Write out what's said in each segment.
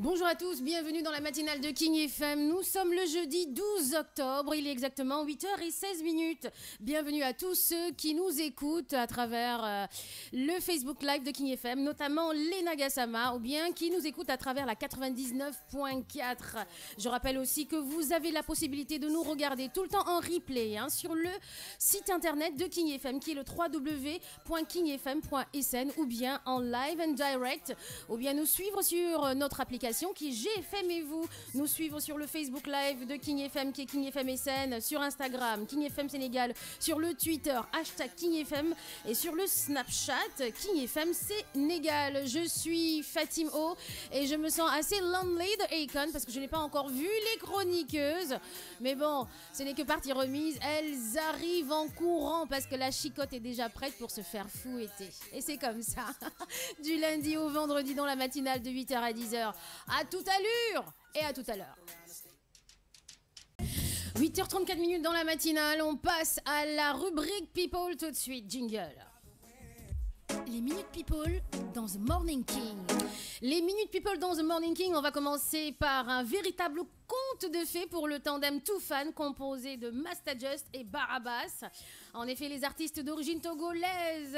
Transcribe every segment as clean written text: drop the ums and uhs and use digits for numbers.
Bonjour à tous, bienvenue dans la matinale de King FM. Nous sommes le jeudi 12 octobre, il est exactement 8h16. Bienvenue à tous ceux qui nous écoutent à travers le Facebook Live de King FM, notamment Lena Gassama, ou bien qui nous écoutent à travers la 99.4. Je rappelle aussi que vous avez la possibilité de nous regarder tout le temps en replay sur le site internet de King FM, qui est le www.kingfm.sn, ou bien en live and direct, ou bien nous suivre sur notre application qui est GFM et vous, nous suivre sur le Facebook Live de King FM qui est King FM SN, sur Instagram King FM Sénégal, sur le Twitter #King FM et sur le Snapchat King FM Sénégal. Je suis Fatim O et je me sens assez lonely de Akon parce que je n'ai pas encore vu les chroniqueuses, mais bon, ce n'est que partie remise, elles arrivent en courant parce que la chicotte est déjà prête pour se faire fouetter. Et c'est comme ça, du lundi au vendredi dans la matinale de 8h à 10h. À toute allure et à tout à l'heure. 8h34 dans la matinale, on passe à la rubrique People tout de suite. Jingle. Les Minutes People dans The Morning King. Les Minutes People dans The Morning King, on va commencer par un véritable conte de fées pour le tandem Toufan composé de Masta Just et Barabas. En effet, les artistes d'origine togolaise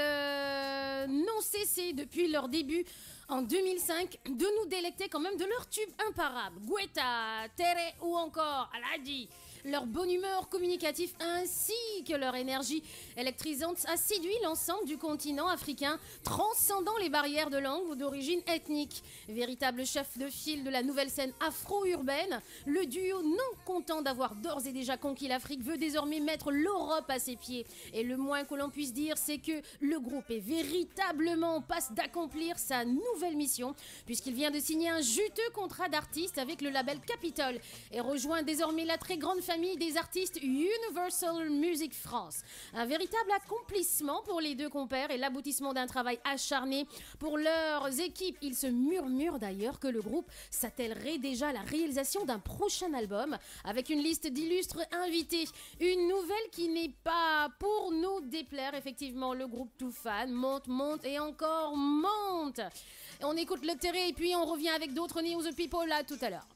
n'ont cessé depuis leur début en 2005 de nous délecter quand même de leurs tubes imparables. Guetta, Tere ou encore Aladi. Leur bonne humeur communicative ainsi que leur énergie électrisante a séduit l'ensemble du continent africain, transcendant les barrières de langue ou d'origine ethnique. Véritable chef de file de la nouvelle scène afro-urbaine, le duo, non content d'avoir d'ores et déjà conquis l'Afrique, veut désormais mettre l'Europe à ses pieds. Et le moins que l'on puisse dire, c'est que le groupe est véritablement en passe d'accomplir sa nouvelle mission, puisqu'il vient de signer un juteux contrat d'artiste avec le label Capitol et rejoint désormais la très grande famille des artistes Universal Music France. Un véritable accomplissement pour les deux compères et l'aboutissement d'un travail acharné pour leurs équipes. Il se murmure d'ailleurs que le groupe s'attellerait déjà à la réalisation d'un prochain album avec une liste d'illustres invités. Une nouvelle qui n'est pas pour nous déplaire. Effectivement, le groupe Toufan monte et encore monte. On écoute le terrain et puis on revient avec d'autres News People là tout à l'heure.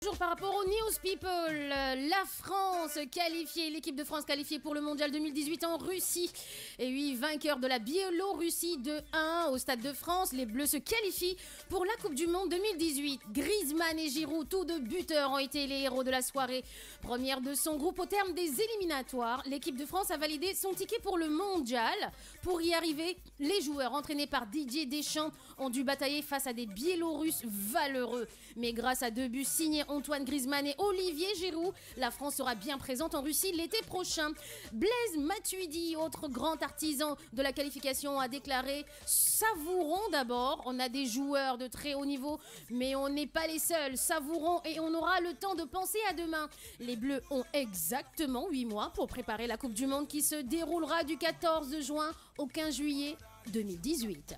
Toujours par rapport aux News People, la France qualifiée, l'équipe de France qualifiée pour le Mondial 2018 en Russie. Et oui, vainqueur de la Biélorussie 2-1 au Stade de France, les Bleus se qualifient pour la Coupe du Monde 2018. Griezmann et Giroud, tous deux buteurs, ont été les héros de la soirée. Première de son groupe au terme des éliminatoires, l'équipe de France a validé son ticket pour le Mondial. Pour y arriver, les joueurs entraînés par Didier Deschamps ont dû batailler face à des Biélorusses valeureux. Mais grâce à 2 buts signés Antoine Griezmann et Olivier Giroud, la France sera bien présente en Russie l'été prochain. Blaise Matuidi, autre grand artisan de la qualification, a déclaré « Savourons d'abord, on a des joueurs de très haut niveau, mais on n'est pas les seuls. Savourons et on aura le temps de penser à demain. » Les Bleus ont exactement 8 mois pour préparer la Coupe du Monde qui se déroulera du 14 juin au 15 juillet 2018.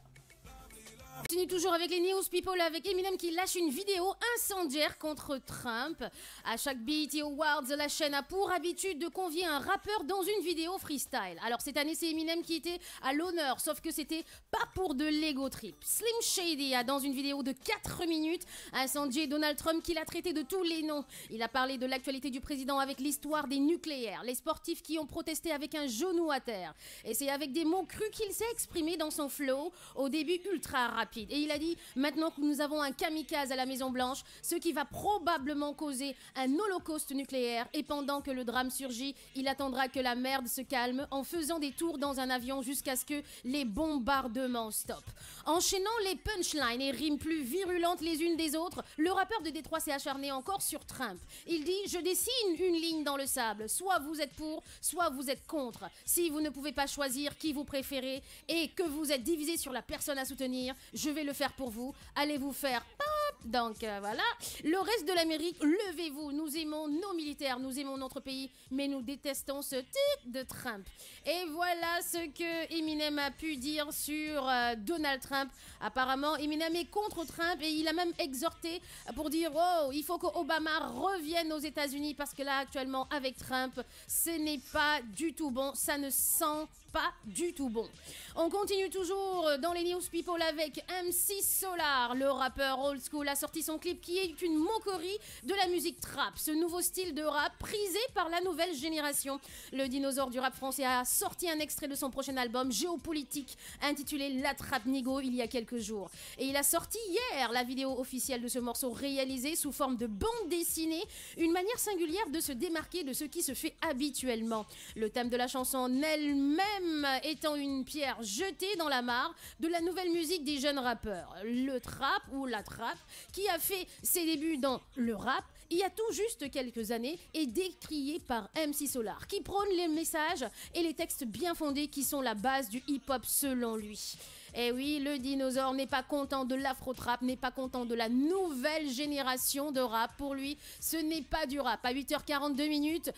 On continue toujours avec les News People avec Eminem qui lâche une vidéo incendiaire contre Trump. À chaque BET Awards, la chaîne a pour habitude de convier un rappeur dans une vidéo freestyle. Alors cette année, c'est Eminem qui était à l'honneur, sauf que c'était pas pour de l'ego trip. Slim Shady a dans une vidéo de 4 minutes incendié Donald Trump qu'il a traité de tous les noms. Il a parlé de l'actualité du président avec l'histoire des nucléaires, les sportifs qui ont protesté avec un genou à terre. Et c'est avec des mots crus qu'il s'est exprimé dans son flow, au début ultra rapide. Et il a dit, maintenant que nous avons un kamikaze à la Maison Blanche, ce qui va probablement causer un holocauste nucléaire, et pendant que le drame surgit, il attendra que la merde se calme en faisant des tours dans un avion jusqu'à ce que les bombardements stoppent. Enchaînant les punchlines et rimes plus virulentes les unes des autres, le rappeur de Détroit s'est acharné encore sur Trump. Il dit, je dessine une ligne dans le sable, soit vous êtes pour, soit vous êtes contre. Si vous ne pouvez pas choisir qui vous préférez et que vous êtes divisé sur la personne à soutenir, je vais le faire pour vous. Allez vous faire pop. Donc voilà. Le reste de l'Amérique, levez-vous. Nous aimons nos militaires, nous aimons notre pays, mais nous détestons ce type de Trump. Et voilà ce que Eminem a pu dire sur Donald Trump. Apparemment, Eminem est contre Trump et il a même exhorté pour dire oh, il faut qu'Obama revienne aux États-Unis parce que là actuellement avec Trump, ce n'est pas du tout bon. Ça ne sent pas du tout bon. On continue toujours dans les news people avec MC Solar. Le rappeur old school a sorti son clip qui est une moquerie de la musique trap. Ce nouveau style de rap prisé par la nouvelle génération. Le dinosaure du rap français a sorti un extrait de son prochain album Géopolitique intitulé La Trap Nigo il y a quelques jours. Et il a sorti hier la vidéo officielle de ce morceau réalisé sous forme de bande dessinée, une manière singulière de se démarquer de ce qui se fait habituellement. Le thème de la chanson en elle-même étant une pierre jetée dans la mare de la nouvelle musique des jeunes rappeurs. Le trap ou la trap, qui a fait ses débuts dans le rap, il y a tout juste quelques années, est décrié par MC Solar, qui prône les messages et les textes bien fondés qui sont la base du hip-hop selon lui. Et oui, le dinosaure n'est pas content de l'afro-trap, n'est pas content de la nouvelle génération de rap. Pour lui, ce n'est pas du rap. À 8h42 minutes,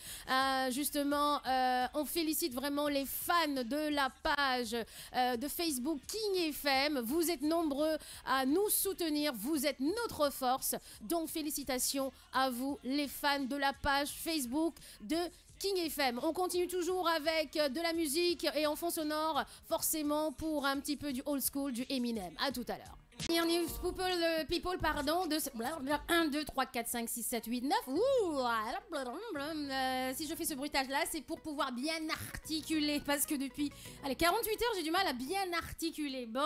justement, on félicite vraiment les fans de la page de Facebook King FM. Vous êtes nombreux à nous soutenir, vous êtes notre force. Donc félicitations à vous, les fans de la page Facebook de King FM. On continue toujours avec de la musique et en fond sonore, forcément pour un petit peu du old school, du Eminem. À tout à l'heure. News people, pardon, de 1, 2, 3, 4, 5, 6, 7, 8, 9. Si je fais ce bruitage-là, c'est pour pouvoir bien articuler. Parce que depuis 48 heures, j'ai du mal à bien articuler. Bon,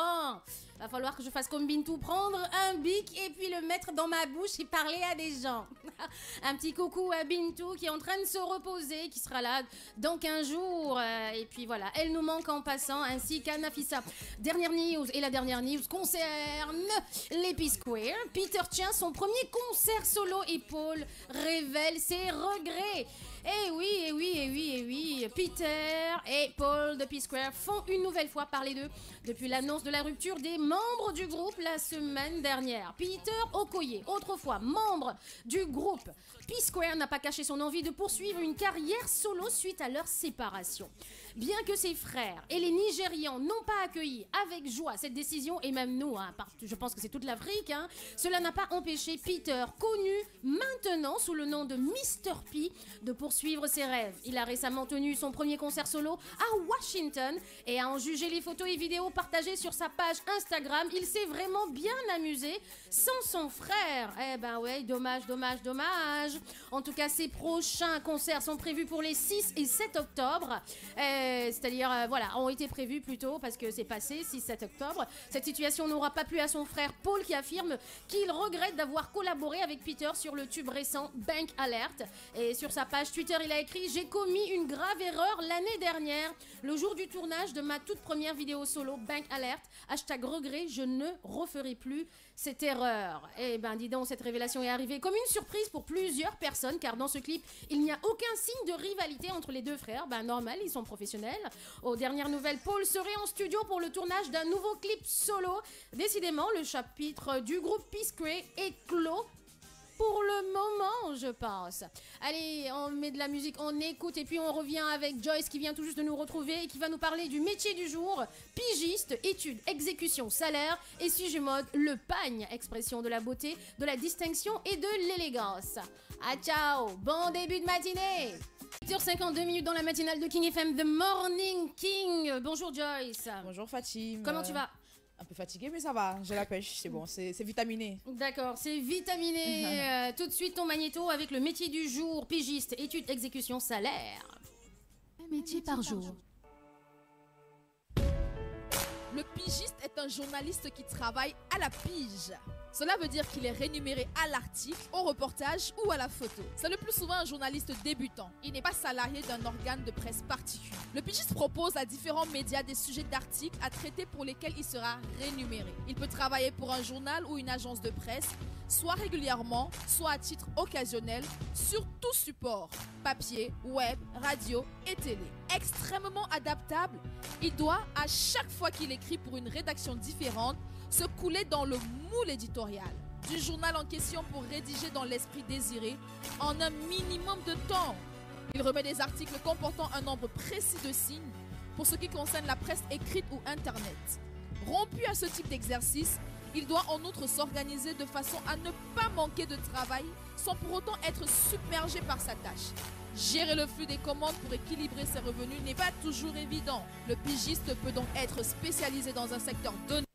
va falloir que je fasse comme Bintou, prendre un bic et puis le mettre dans ma bouche et parler à des gens. Un petit coucou à Bintou qui est en train de se reposer, qui sera là dans 15 jours. Et puis voilà, elle nous manque en passant, ainsi qu'à Nafissa. Dernière news, et la dernière news concerne les P-Square. Peter tient son premier concert solo et Paul révèle ses regrets. Eh oui, Peter et Paul de P-Square font une nouvelle fois parler d'eux depuis l'annonce de la rupture des membres du groupe la semaine dernière. Peter Okoye, autrefois membre du groupe P-Square, n'a pas caché son envie de poursuivre une carrière solo suite à leur séparation. Bien que ses frères et les Nigérians n'ont pas accueilli avec joie cette décision, et même nous, je pense que c'est toute l'Afrique, cela n'a pas empêché Peter, connu maintenant sous le nom de Mr. P, de poursuivre ses rêves. Il a récemment tenu son premier concert solo à Washington, et à en juger les photos et vidéos partagées sur sa page Instagram, il s'est vraiment bien amusé sans son frère. Eh ben ouais, dommage. En tout cas, ses prochains concerts sont prévus pour les 6 et 7 octobre. C'est-à-dire, ont été prévus plutôt parce que c'est passé, 6-7 octobre. Cette situation n'aura pas plu à son frère Paul qui affirme qu'il regrette d'avoir collaboré avec Peter sur le tube récent Bank Alert. Et sur sa page Twitter, il a écrit: j'ai commis une grave erreur l'année dernière, le jour du tournage de ma toute première vidéo solo Bank Alert. #regret, je ne referai plus cette erreur. Eh ben dis donc, cette révélation est arrivée comme une surprise pour plusieurs personnes, car dans ce clip, il n'y a aucun signe de rivalité entre les deux frères. Ben normal, ils sont professionnels. Aux dernières nouvelles, Paul serait en studio pour le tournage d'un nouveau clip solo. Décidément, le chapitre du groupe P-Square est clos. Pour le moment, je pense. Allez, on met de la musique, on écoute et puis on revient avec Joyce qui vient tout juste de nous retrouver et qui va nous parler du métier du jour, pigiste, études, exécution, salaire et sujet mode, le pagne, expression de la beauté, de la distinction et de l'élégance. Ah ciao, bon début de matinée. 8h52 minutes dans la matinale de King FM, The Morning King. Bonjour Joyce. Bonjour Fatim. Comment tu vas? Un peu fatiguée, mais ça va, j'ai la pêche, c'est bon, c'est vitaminé. D'accord, c'est vitaminé. Tout de suite ton magnéto avec le métier du jour, pigiste, études, exécution, salaire. Un métier par jour. Le pigiste est un journaliste qui travaille à la pige. Cela veut dire qu'il est rémunéré à l'article, au reportage ou à la photo. C'est le plus souvent un journaliste débutant. Il n'est pas salarié d'un organe de presse particulier. Le pigiste propose à différents médias des sujets d'articles à traiter pour lesquels il sera rémunéré. Il peut travailler pour un journal ou une agence de presse, soit régulièrement, soit à titre occasionnel, sur tout support, papier, web, radio et télé. Extrêmement adaptable, il doit, à chaque fois qu'il écrit pour une rédaction différente, se couler dans le moule éditorial du journal en question pour rédiger dans l'esprit désiré en un minimum de temps. Il remet des articles comportant un nombre précis de signes pour ce qui concerne la presse écrite ou Internet. Rompu à ce type d'exercice, Il doit en outre s'organiser de façon à ne pas manquer de travail sans pour autant être submergé par sa tâche. Gérer le flux des commandes pour équilibrer ses revenus n'est pas toujours évident. Le pigiste peut donc être spécialisé dans un secteur donné.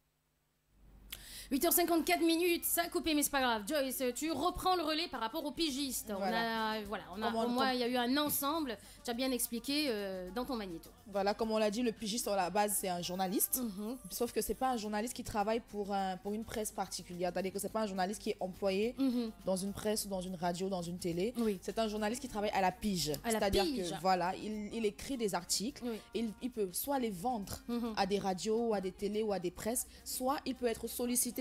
8h54 minutes, ça a coupé mais c'est pas grave. Joyce, tu reprends le relais par rapport aux pigistes. Au moins il y a eu un ensemble, tu as bien expliqué dans ton magnéto. Voilà, comme on l'a dit, le pigiste à la base c'est un journaliste, sauf que c'est pas un journaliste qui travaille pour une presse particulière, c'est-à-dire que c'est pas un journaliste qui est employé dans une presse ou dans une radio, dans une télé. Oui. C'est un journaliste qui travaille à la pige, c'est-à-dire que voilà, il écrit des articles, il peut soit les vendre à des radios, ou à des télés ou à des presses, soit il peut être sollicité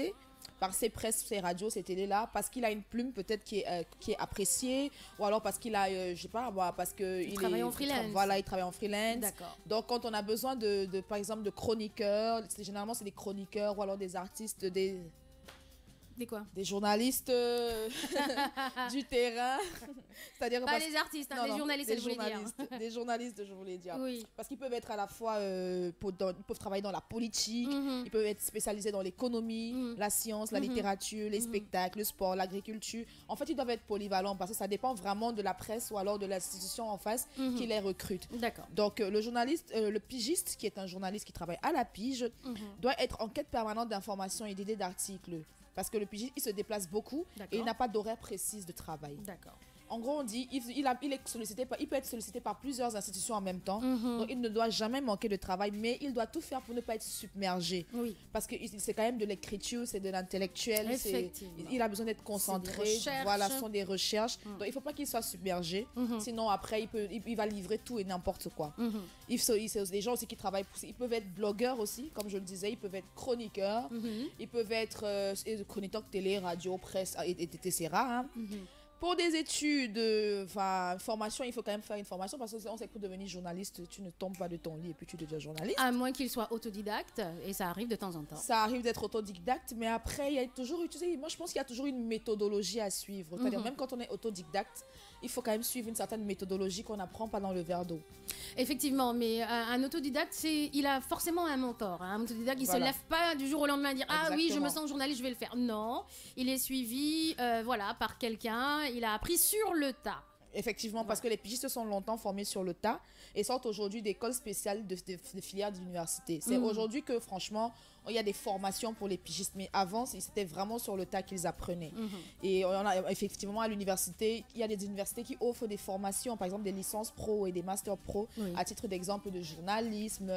par ces presses, ces radios, ces télés-là, parce qu'il a une plume peut-être qui est appréciée, ou alors parce qu'il a, je sais pas, parce qu'il travaille en freelance. Voilà, il travaille en freelance. D'accord. Donc, quand on a besoin par exemple, de chroniqueurs, généralement, c'est des chroniqueurs ou alors des artistes, Des quoi? des journalistes du terrain. C'est-à-dire Pas les artistes, hein, des journalistes, je voulais dire. Des journalistes, je voulais dire. Oui. Parce qu'ils peuvent être à la fois, ils peuvent travailler dans la politique, ils peuvent être spécialisés dans l'économie, la science, la littérature, les spectacles, le sport, l'agriculture. En fait, ils doivent être polyvalents parce que ça dépend vraiment de la presse ou alors de l'institution en face qui les recrute. D'accord. Donc, le pigiste, qui est un journaliste qui travaille à la pige, doit être en quête permanente d'informations et d'idées d'articles. Parce que le pigiste, il se déplace beaucoup et il n'a pas d'horaire précise de travail. D'accord. En gros, on dit il peut être sollicité par plusieurs institutions en même temps. Donc, il ne doit jamais manquer de travail, mais il doit tout faire pour ne pas être submergé. Oui. Parce que c'est quand même de l'écriture, c'est de l'intellectuel. Il a besoin d'être concentré. Voilà, ce sont des recherches. Donc, il ne faut pas qu'il soit submergé. Sinon, après, il va livrer tout et n'importe quoi. Les gens aussi qui travaillent, ils peuvent être blogueurs aussi, comme je le disais. Ils peuvent être chroniqueurs. Ils peuvent être chroniqueurs télé, radio, presse, etc. Pour des études, formation, il faut quand même faire une formation parce qu'on sait que pour devenir journaliste, tu ne tombes pas de ton lit et puis tu deviens journaliste. À moins qu'il soit autodidacte, et ça arrive de temps en temps. Ça arrive d'être autodidacte, mais après, il y a toujours, moi je pense qu'il y a toujours une méthodologie à suivre. C'est-à-dire même quand on est autodidacte, il faut quand même suivre une certaine méthodologie qu'on n'apprend pas dans le verre d'eau. Effectivement, mais un autodidacte, il a forcément un mentor. Un autodidacte, il ne se lève pas du jour au lendemain à dire « Ah oui, je me sens journaliste, je vais le faire ». Non, il est suivi par quelqu'un, il a appris sur le tas. Effectivement, parce que les pigistes sont longtemps formés sur le tas et sortent aujourd'hui d'écoles spéciales de filières d'université. C'est aujourd'hui que, franchement, il y a des formations pour les pigistes, mais avant, c'était vraiment sur le tas qu'ils apprenaient. Et on a, effectivement, à l'université, il y a des universités qui offrent des formations, par exemple des licences pro et des masters pro, à titre d'exemple de journalisme.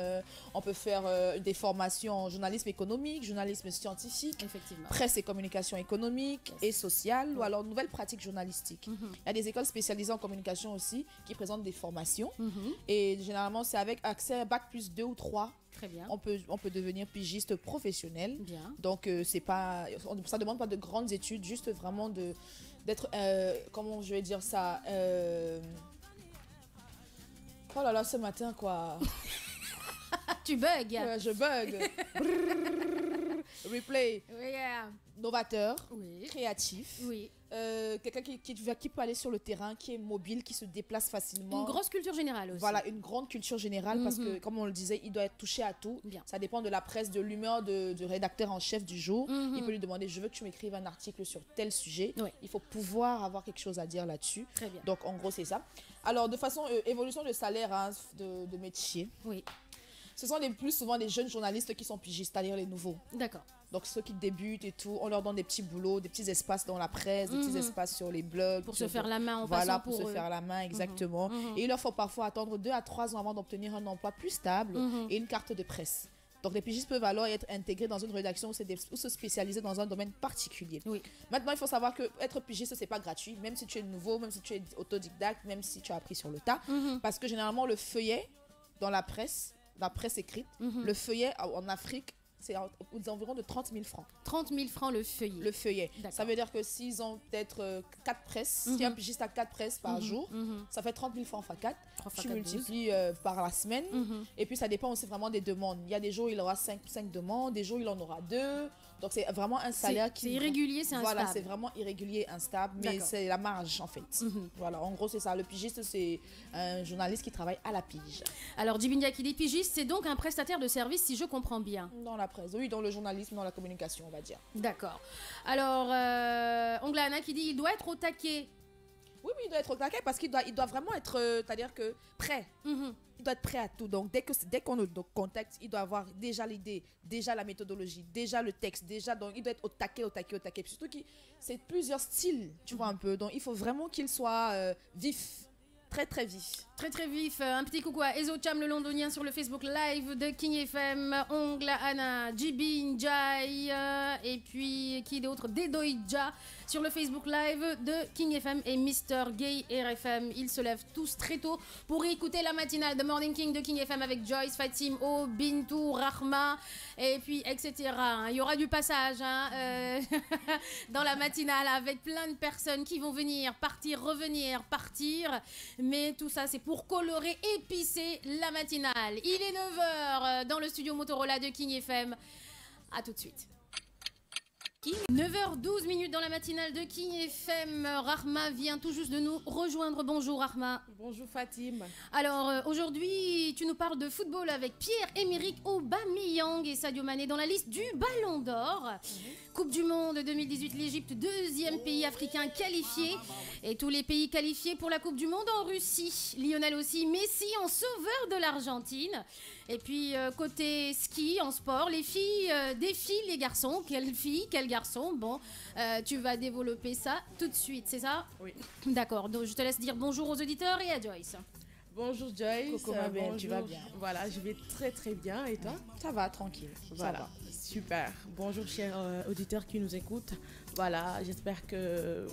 On peut faire des formations en journalisme économique, journalisme scientifique, presse et communication économique et sociale, ou alors nouvelles pratiques journalistiques. Il y a des écoles spécialisées en communication aussi qui présentent des formations. Et généralement, c'est avec accès à Bac+2 ou 3. Très bien. On peut devenir pigiste professionnel. Bien. Donc, ça ne demande pas de grandes études, juste vraiment d'être, comment je vais dire ça, oh là là, ce matin, quoi. Tu bugs. Je bug. Replay. Yeah. Novateur, créatif. Oui. Quelqu'un qui peut aller sur le terrain, qui est mobile, qui se déplace facilement. Une grosse culture générale aussi. Voilà, une grande culture générale parce que, comme on le disait, il doit être touché à tout. Bien. Ça dépend de la presse, de l'humeur du rédacteur en chef du jour. Il peut lui demander, je veux que tu m'écrives un article sur tel sujet. Il faut pouvoir avoir quelque chose à dire là-dessus. Très bien. Donc, en gros, c'est ça. Alors, de façon, évolution de salaire de métier. Oui. Ce sont plus souvent les jeunes journalistes qui sont pigistes, c'est-à-dire les nouveaux. D'accord. Donc ceux qui débutent et tout, on leur donne des petits boulots, des petits espaces dans la presse, des petits espaces sur les blogs. Pour se faire la main en voilà, passant pour se faire la main, exactement. Et il leur faut parfois attendre 2 à 3 ans avant d'obtenir un emploi plus stable et une carte de presse. Donc les pigistes peuvent alors être intégrés dans une rédaction ou se spécialiser dans un domaine particulier. Oui. Maintenant, il faut savoir que être pigiste, c'est pas gratuit, même si tu es nouveau, même si tu es autodidacte, même si tu as appris sur le tas. Parce que généralement, le feuillet dans la presse écrite, le feuillet en Afrique, c'est aux environs de 30 000 francs. 30 000 francs le feuillet. Le feuillet. Ça veut dire que s'ils ont peut-être 4 presses, si un pigiste a 4 presses par jour, ça fait 30 000 francs x 4. Tu multiplies par la semaine. Et puis ça dépend aussi vraiment des demandes. Il y a des jours où il aura 5 demandes, des jours où il en aura 2, Donc c'est vraiment un salaire qui... C'est irrégulier, c'est instable. Voilà, c'est vraiment irrégulier, instable, mais c'est la marge en fait. Voilà, en gros c'est ça. Le pigiste, c'est un journaliste qui travaille à la pige. Alors Djibindia qui dit pigiste, c'est donc un prestataire de service si je comprends bien. Dans la presse, oui, dans le journalisme, dans la communication, on va dire. D'accord. Alors, Onglana qui dit il doit être au taquet. Oui, il doit être au taquet parce qu'il doit vraiment être, c'est-à-dire que prêt. Il doit être prêt à tout. Donc, dès qu'on le contacte, il doit avoir déjà l'idée, déjà la méthodologie, déjà le texte, déjà. Donc, il doit être au taquet. Puis surtout que c'est plusieurs styles, tu vois un peu. Donc, il faut vraiment qu'il soit vif. Très, très vif. Très, très vif. Un petit coucou à Ezo Cham, le londonien, sur le Facebook Live de King FM. Ongla Anna, Jibin Jai, et puis qui d'autre, Dedoïdja, sur le Facebook Live de King FM et Mister Gay RFM. Ils se lèvent tous très tôt pour écouter la matinale de Morning King de King FM avec Joyce, Fatim, O, Bintou, Rahma, et puis etc. Il y aura du passage dans la matinale avec plein de personnes qui vont venir, partir, revenir, partir. Mais tout ça, c'est pour colorer, épicer la matinale. Il est 9h dans le studio Motorola de King FM. A tout de suite. 9h12 dans la matinale de King FM. Rahma vient tout juste de nous rejoindre. Bonjour Rahma. Bonjour Fatim. Alors aujourd'hui tu nous parles de football avec Pierre-Emerick Aubameyang et Sadio Mané dans la liste du Ballon d'Or. Coupe du Monde 2018, l'Égypte, deuxième pays africain qualifié, et tous les pays qualifiés pour la Coupe du Monde en Russie. Lionel aussi, Messi en sauveur de l'Argentine. Et puis côté ski, en sport, les filles défient les garçons. Quelles filles, quels garçons? Bon, tu vas développer ça tout de suite, c'est ça? Oui. D'accord, donc je te laisse dire bonjour aux auditeurs et à Joyce. Bonjour Joyce. Coucou ma belle, tu vas bien? Voilà, je vais très très bien, et toi? Ça va, tranquille. Voilà, super. Bonjour chers auditeurs qui nous écoutent. Voilà, j'espère que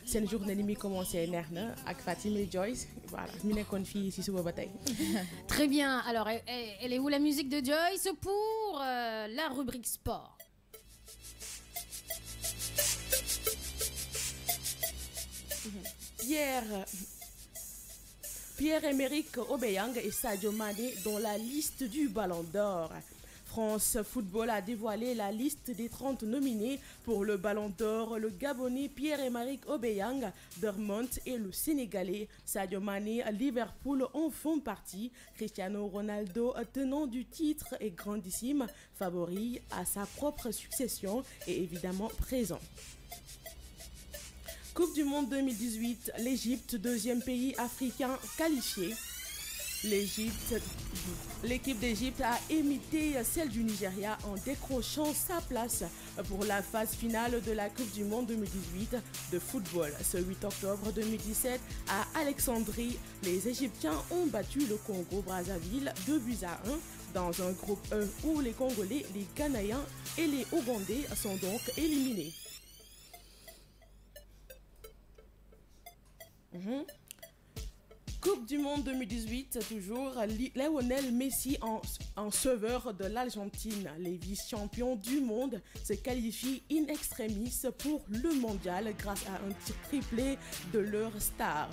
c'est une journée qui commence avec Fatim et Joyce. Voilà, je suis une fille ici sur la bataille. Très bien, alors elle est où la musique de Joyce pour la rubrique sport? Pierre-Emerick Aubameyang et Sadio Mané dans la liste du Ballon d'Or. France Football a dévoilé la liste des 30 nominés pour le Ballon d'Or. Le Gabonais Pierre-Emerick Aubameyang, Dortmund, et le Sénégalais Sadio Mané à Liverpool en font partie. Cristiano Ronaldo, tenant du titre et grandissime favori à sa propre succession, est évidemment présent. Coupe du Monde 2018, l'Égypte, deuxième pays africain qualifié. L'équipe d'Égypte a imité celle du Nigeria en décrochant sa place pour la phase finale de la Coupe du Monde 2018 de football. Ce 8 octobre 2017, à Alexandrie, les Égyptiens ont battu le Congo-Brazzaville 2-1 dans un groupe E où les Congolais, les Ghanéens et les Ougandais sont donc éliminés. Coupe du Monde 2018, toujours, Lionel Messi en sauveur de l'Argentine. Les vice-champions du monde se qualifient in extremis pour le mondial grâce à un triplé de leur star.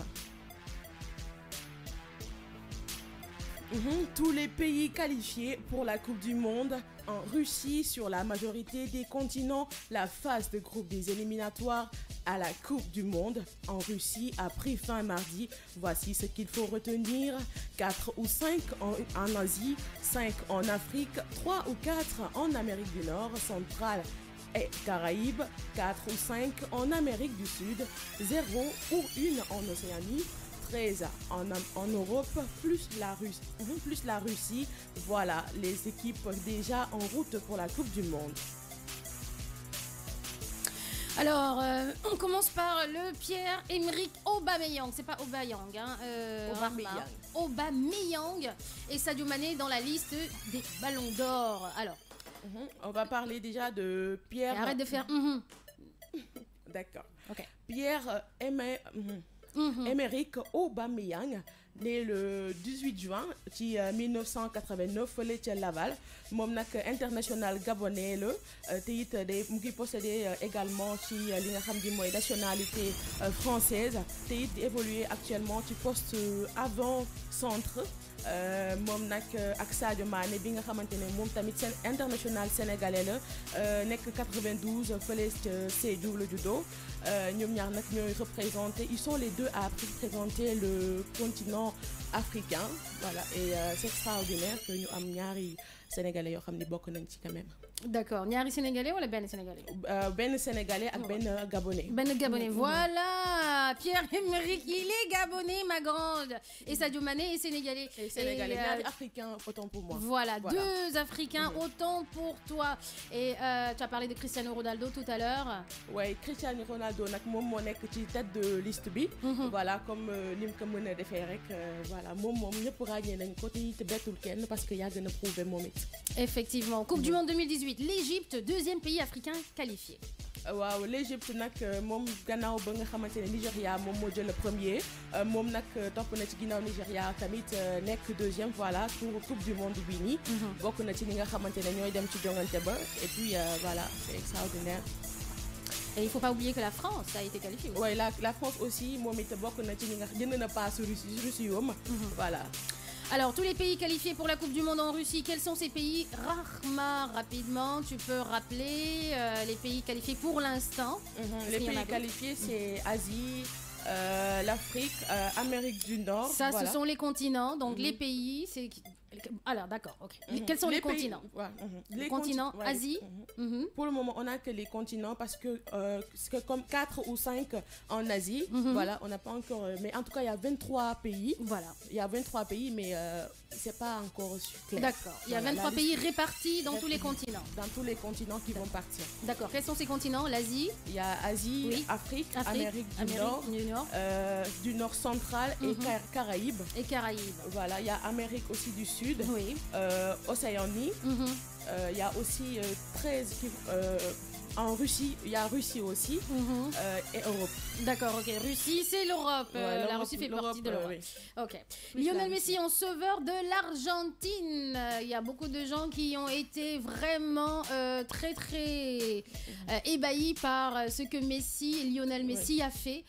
Tous les pays qualifiés pour la Coupe du Monde en Russie sur la majorité des continents. La phase de groupe des éliminatoires à la Coupe du Monde en Russie a pris fin mardi. Voici ce qu'il faut retenir. 4 ou 5 en Asie, 5 en Afrique, 3 ou 4 en Amérique du Nord, centrale et Caraïbes, 4 ou 5 en Amérique du Sud, 0 ou 1 en Océanie, 13 en Europe, plus la Russie. Voilà les équipes déjà en route pour la Coupe du Monde. Alors, on commence par le Pierre-Emerick Aubameyang. C'est pas Aubameyang, hein, Aubameyang. Aubameyang et Sadio Mané dans la liste des Ballons d'Or. Alors, on va parler déjà de Pierre. Et arrête de faire. D'accord. Ok. Pierre-Emerick Aubameyang, né le 18 juin 1989 fële ca Laval moom nag international gabonais la te it mu ngi possédé également ci li nga xam di mooy nationalité française te it di évoluer actuellement ci poste avant-centre moom nag ak Sadio Mané bi nga xamante ne moom tamit seen international sénégalais la nekk 92 fële ca Sédhiou la juddoo ñoom ñaar nag ñooy représenté ils sont les deux à représenter le continent africain voilà et c'est extraordinaire que ñu am ñaari sénégalais yoo xam ne bokk nañ ci quand même. D'accord ñaari sénégalais wala benn sénégalais. benn sénégalais ak benn gabonais. benn gabonais voilà Pierre-Emerick il est gabonais ma grande et Sadio Mané est sénégalais. et sénégalais ñaari africains autant pour moi. Voilà deux africains autant pour toi et tu as parlé de Cristiano Ronaldo tout à l'heure. Ouais Cristiano Ronaldo nag moom moo nekk ci tête de liste bi. voilà comme lim ko mën a defee rek voilà moom ñëpp ràññee nañ ko te bettul kenn parce que yàgg na prouver moom it. Effectivement Coupe du Monde 2018 l'Égypte deuxième pays africain qualifié. waaw l'Égypte nag moom gannaaw ba nga xamante ne Nigéria moom moo jël le premier moom nag topp na ci ginnaaw Nigéria tamit nekk deuxième voilà pour Coupe du Monde bi nii. bokk na ci li nga xamante ne ñooy dem ci jongante ba et puis voilà c'est extraordinaire. Et il faut pas oublier que la France a été qualifiée. Oui la France aussi moom it bokk na ci li nga jënd na passe Russie yoom voilà. Alors, tous les pays qualifiés pour la Coupe du Monde en Russie, quels sont ces pays? Rahma, rapidement, tu peux rappeler les pays qualifiés pour l'instant. Les pays qualifiés, c'est Asie, l'Afrique, Amérique du Nord. Ça, voilà. Ce sont les continents. Donc, les pays, c'est... Alors, d'accord, ok. Quels sont les continents? Les continents, Asie. Pour le moment, on n'a que les continents parce que c'est comme 4 ou 5 en Asie. Voilà, on n'a pas encore... Mais en tout cas, il y a 23 pays. Voilà. Il y a 23 pays, mais c'est pas encore clair. D'accord. Il y a 23 pays répartis dans tous les continents. Dans tous les continents qui vont partir. D'accord. Quels sont ces continents? L'Asie? Il y a Asie, Afrique, Amérique du Nord central et Caraïbes. Et Caraïbes. Voilà, il y a Amérique aussi du Sud. Oui. Océanie. Il y a aussi 13 qui, en Russie, il y a Russie aussi et Europe. D'accord, ok. Russie, c'est l'Europe. La Russie fait partie de l'Europe. Ok. Lionel Messi en sauveur de l'Argentine. Il y a beaucoup de gens qui ont été vraiment très ébahis par ce que Lionel Messi a fait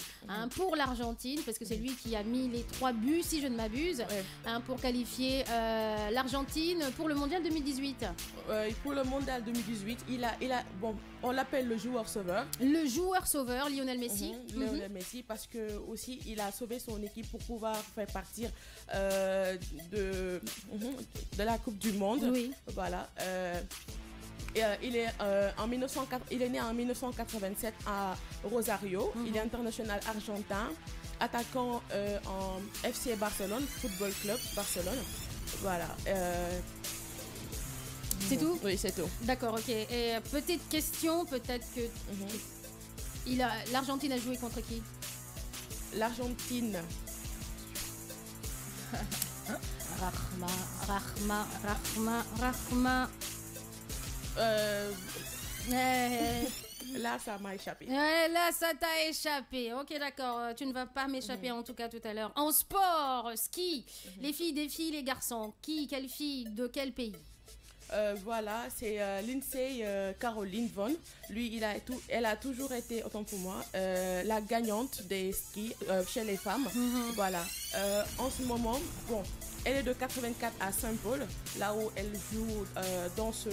pour l'Argentine, parce que c'est lui qui a mis les 3 buts, si je ne m'abuse, pour qualifier l'Argentine pour le Mondial 2018. Pour le Mondial 2018, il a bon, on l'appelle le joueur sauveur. Le joueur sauveur, Lionel Messi. Lionel Messi, parce que aussi il a sauvé son équipe pour pouvoir faire partir de la Coupe du Monde. Oui. Voilà. Il est né en 1987 à Rosario. Il est international argentin, attaquant en FC Barcelone, Football Club Barcelone. Voilà. C'est tout? Oui, c'est tout. D'accord, ok. Et petite question, peut-être que l'Argentine a joué contre qui? L'Argentine. Rahma. Là, ça m'a échappé. Là, ça t'a échappé. Ok, d'accord. Tu ne vas pas m'échapper en tout cas tout à l'heure. En sport, ski, les filles défient les garçons. Quelle fille de quel pays? Voilà, c'est Lindsay Caroline Von. Lui, elle a toujours été, autant pour moi, la gagnante des skis chez les femmes. Voilà. En ce moment, bon, elle est de 84 à Saint-Paul, là où elle joue dans ce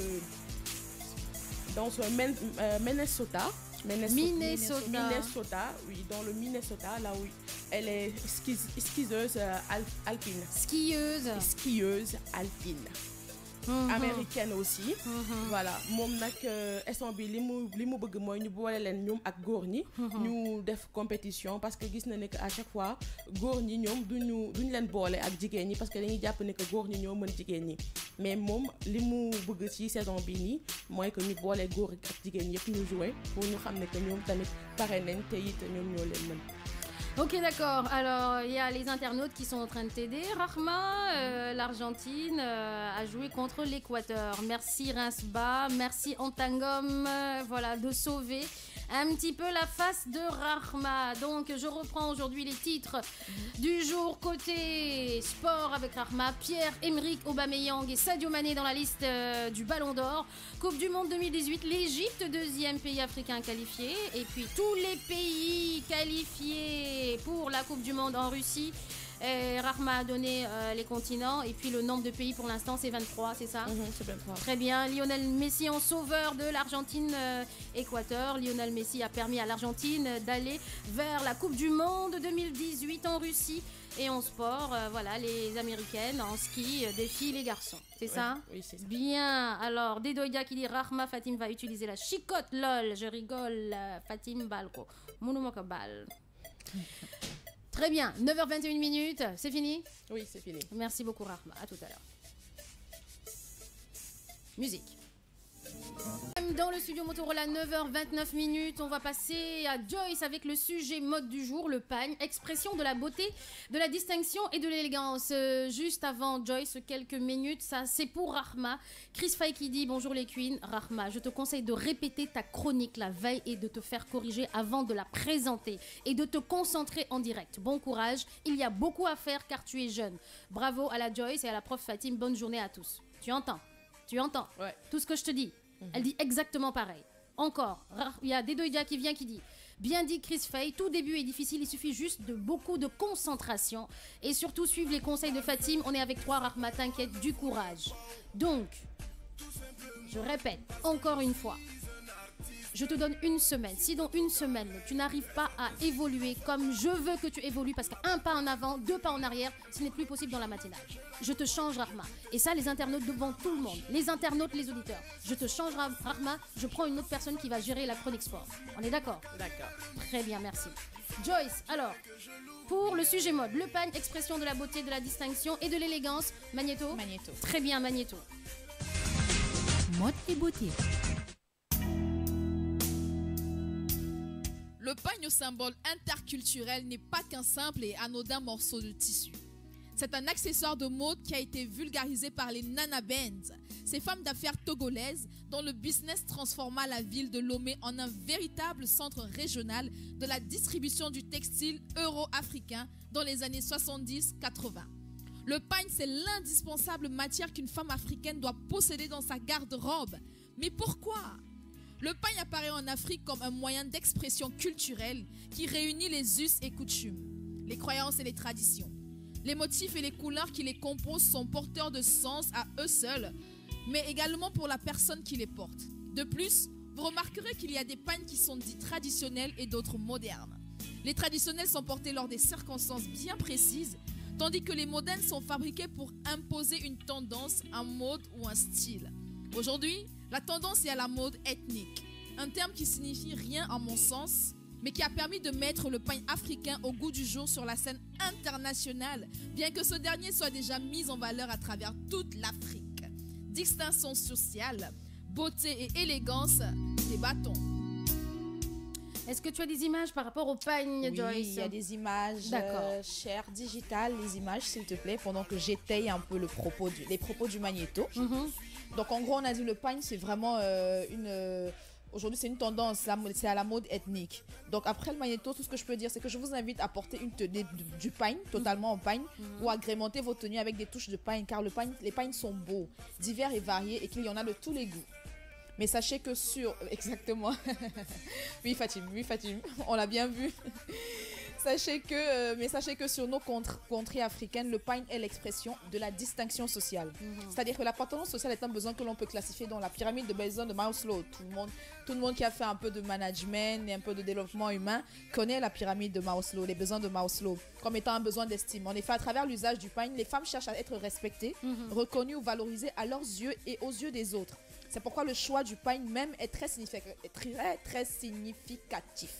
Minnesota. Minnesota, oui, dans le Minnesota, là où elle est skieuse alpine. Skieuse alpine. Américaine aussi. Voilà moom nag instant bi li mu bëgg mooy ñu boole leen ñoom ak góor ñi ñu def compétition parce que gis na ne que à chaque fois góor ñi ñoom duñu leen boole ak jigéen ñi parce que dañuy jàpp ne que góor ñi ñoo mën jigéen ñi mais moom li mu bëgg ci saison bi nii mooy que ñu boole góor ak jigéen yëpp ñu jouer pour ñu xam ne que ñoom tamit pare nañ te it ñoom ñoo leen mën. Ok, d'accord. Alors, il y a les internautes qui sont en train de t'aider. Rahma, l'Argentine a joué contre l'Équateur. Merci Rinsba, merci Antangom, voilà, de sauver un petit peu la face de Rahma. Donc je reprends aujourd'hui les titres du jour côté sport avec Rahma. Pierre-Emerick Aubameyang et Sadio Mané dans la liste du Ballon d'Or. Coupe du Monde 2018, l'Égypte, deuxième pays africain qualifié. Et puis tous les pays qualifiés pour la Coupe du Monde en Russie. Et Rahma a donné les continents. Et puis le nombre de pays pour l'instant c'est 23, c'est ça? C'est 23. Très bien. Lionel Messi en sauveur de l'Argentine-Équateur. Lionel Messi a permis à l'Argentine d'aller vers la Coupe du Monde 2018 en Russie. Et en sport, voilà, les Américaines en ski défient les garçons. C'est ça? Oui, c'est ça. Bien. Alors, Dedoya qui dit Rahma Fatim va utiliser la chicotte. Lol, je rigole. Fatim Balko. Mounoumaka Bal. Très bien. 9h21 minutes. C'est fini? Oui, c'est fini. Merci beaucoup, Rahma. À tout à l'heure. Musique. Dans le studio Motorola, 9h29 minutes, on va passer à Joyce avec le sujet mode du jour, le pagne, expression de la beauté, de la distinction et de l'élégance. Juste avant Joyce, quelques minutes, ça c'est pour Rahma. Chris Fay qui dit bonjour les queens. Rahma, je te conseille de répéter ta chronique la veille et de te faire corriger avant de la présenter et de te concentrer en direct. Bon courage, il y a beaucoup à faire car tu es jeune. Bravo à la Joyce et à la prof Fatim, bonne journée à tous. Tu entends? Ouais. Tout ce que je te dis. Elle dit exactement pareil. Encore, il y a Dedoya qui vient qui dit bien dit Chris Fay, tout début est difficile, il suffit juste de beaucoup de concentration et surtout suivre les conseils de Fatim. On est avec toi Rahma, t'inquiète, du courage. Donc, je répète encore une fois, je te donne une semaine. Si dans une semaine, tu n'arrives pas à évoluer comme je veux que tu évolues, parce qu'un pas en avant, deux pas en arrière, ce n'est plus possible dans la matinale. Je te change, Rahma. Et ça, les internautes devant tout le monde. Les internautes, les auditeurs. Je te change, Rahma. Je prends une autre personne qui va gérer la chronique sport. On est d'accord? D'accord. Très bien, merci. Joyce, alors, pour le sujet mode, le pagne, expression de la beauté, de la distinction et de l'élégance. Magnéto? Magnéto. Très bien, Magnéto. Mode et beauté. Le pagne au symbole interculturel n'est pas qu'un simple et anodin morceau de tissu. C'est un accessoire de mode qui a été vulgarisé par les Nana Bands, ces femmes d'affaires togolaises dont le business transforma la ville de Lomé en un véritable centre régional de la distribution du textile euro-africain dans les années 70-80. Le pagne, c'est l'indispensable matière qu'une femme africaine doit posséder dans sa garde-robe. Mais pourquoi ? Le pagne apparaît en Afrique comme un moyen d'expression culturelle qui réunit les us et coutumes, les croyances et les traditions. Les motifs et les couleurs qui les composent sont porteurs de sens à eux seuls, mais également pour la personne qui les porte. De plus, vous remarquerez qu'il y a des pagnes qui sont dits traditionnels et d'autres modernes. Les traditionnels sont portés lors des circonstances bien précises, tandis que les modernes sont fabriqués pour imposer une tendance, un mode ou un style. Aujourd'hui, la tendance est à la mode ethnique, un terme qui signifie rien à mon sens, mais qui a permis de mettre le pagne africain au goût du jour sur la scène internationale, bien que ce dernier soit déjà mis en valeur à travers toute l'Afrique. Distinction sociale, beauté et élégance, débattons. Est-ce que tu as des images par rapport au pagne, Oui, Joyce? il y a des images chères, digitales, les images s'il te plaît, pendant que j'étaye un peu les propos du magnéto. Donc en gros, on a dit le pagne, c'est vraiment aujourd'hui, c'est une tendance, c'est à la mode ethnique. Donc après le magnéto, tout ce que je peux dire, c'est que je vous invite à porter une tenue du pagne, totalement en pagne, ou agrémenter vos tenues avec des touches de pagne, car les pagnes sont beaux, divers et variés, et qu'il y en a de tous les goûts. Mais sachez que exactement. Oui, Fatim, on l'a bien vu. Sachez que sur nos contrées africaines, le pagne est l'expression de la distinction sociale. C'est-à-dire que l'appartenance sociale est un besoin que l'on peut classifier dans la pyramide de besoins de Maslow. Tout le monde qui a fait un peu de management et un peu de développement humain connaît la pyramide de Maslow, les besoins de Maslow, comme étant un besoin d'estime. En effet, à travers l'usage du pagne, les femmes cherchent à être respectées, reconnues ou valorisées à leurs yeux et aux yeux des autres. C'est pourquoi le choix du pagne même est très significatif.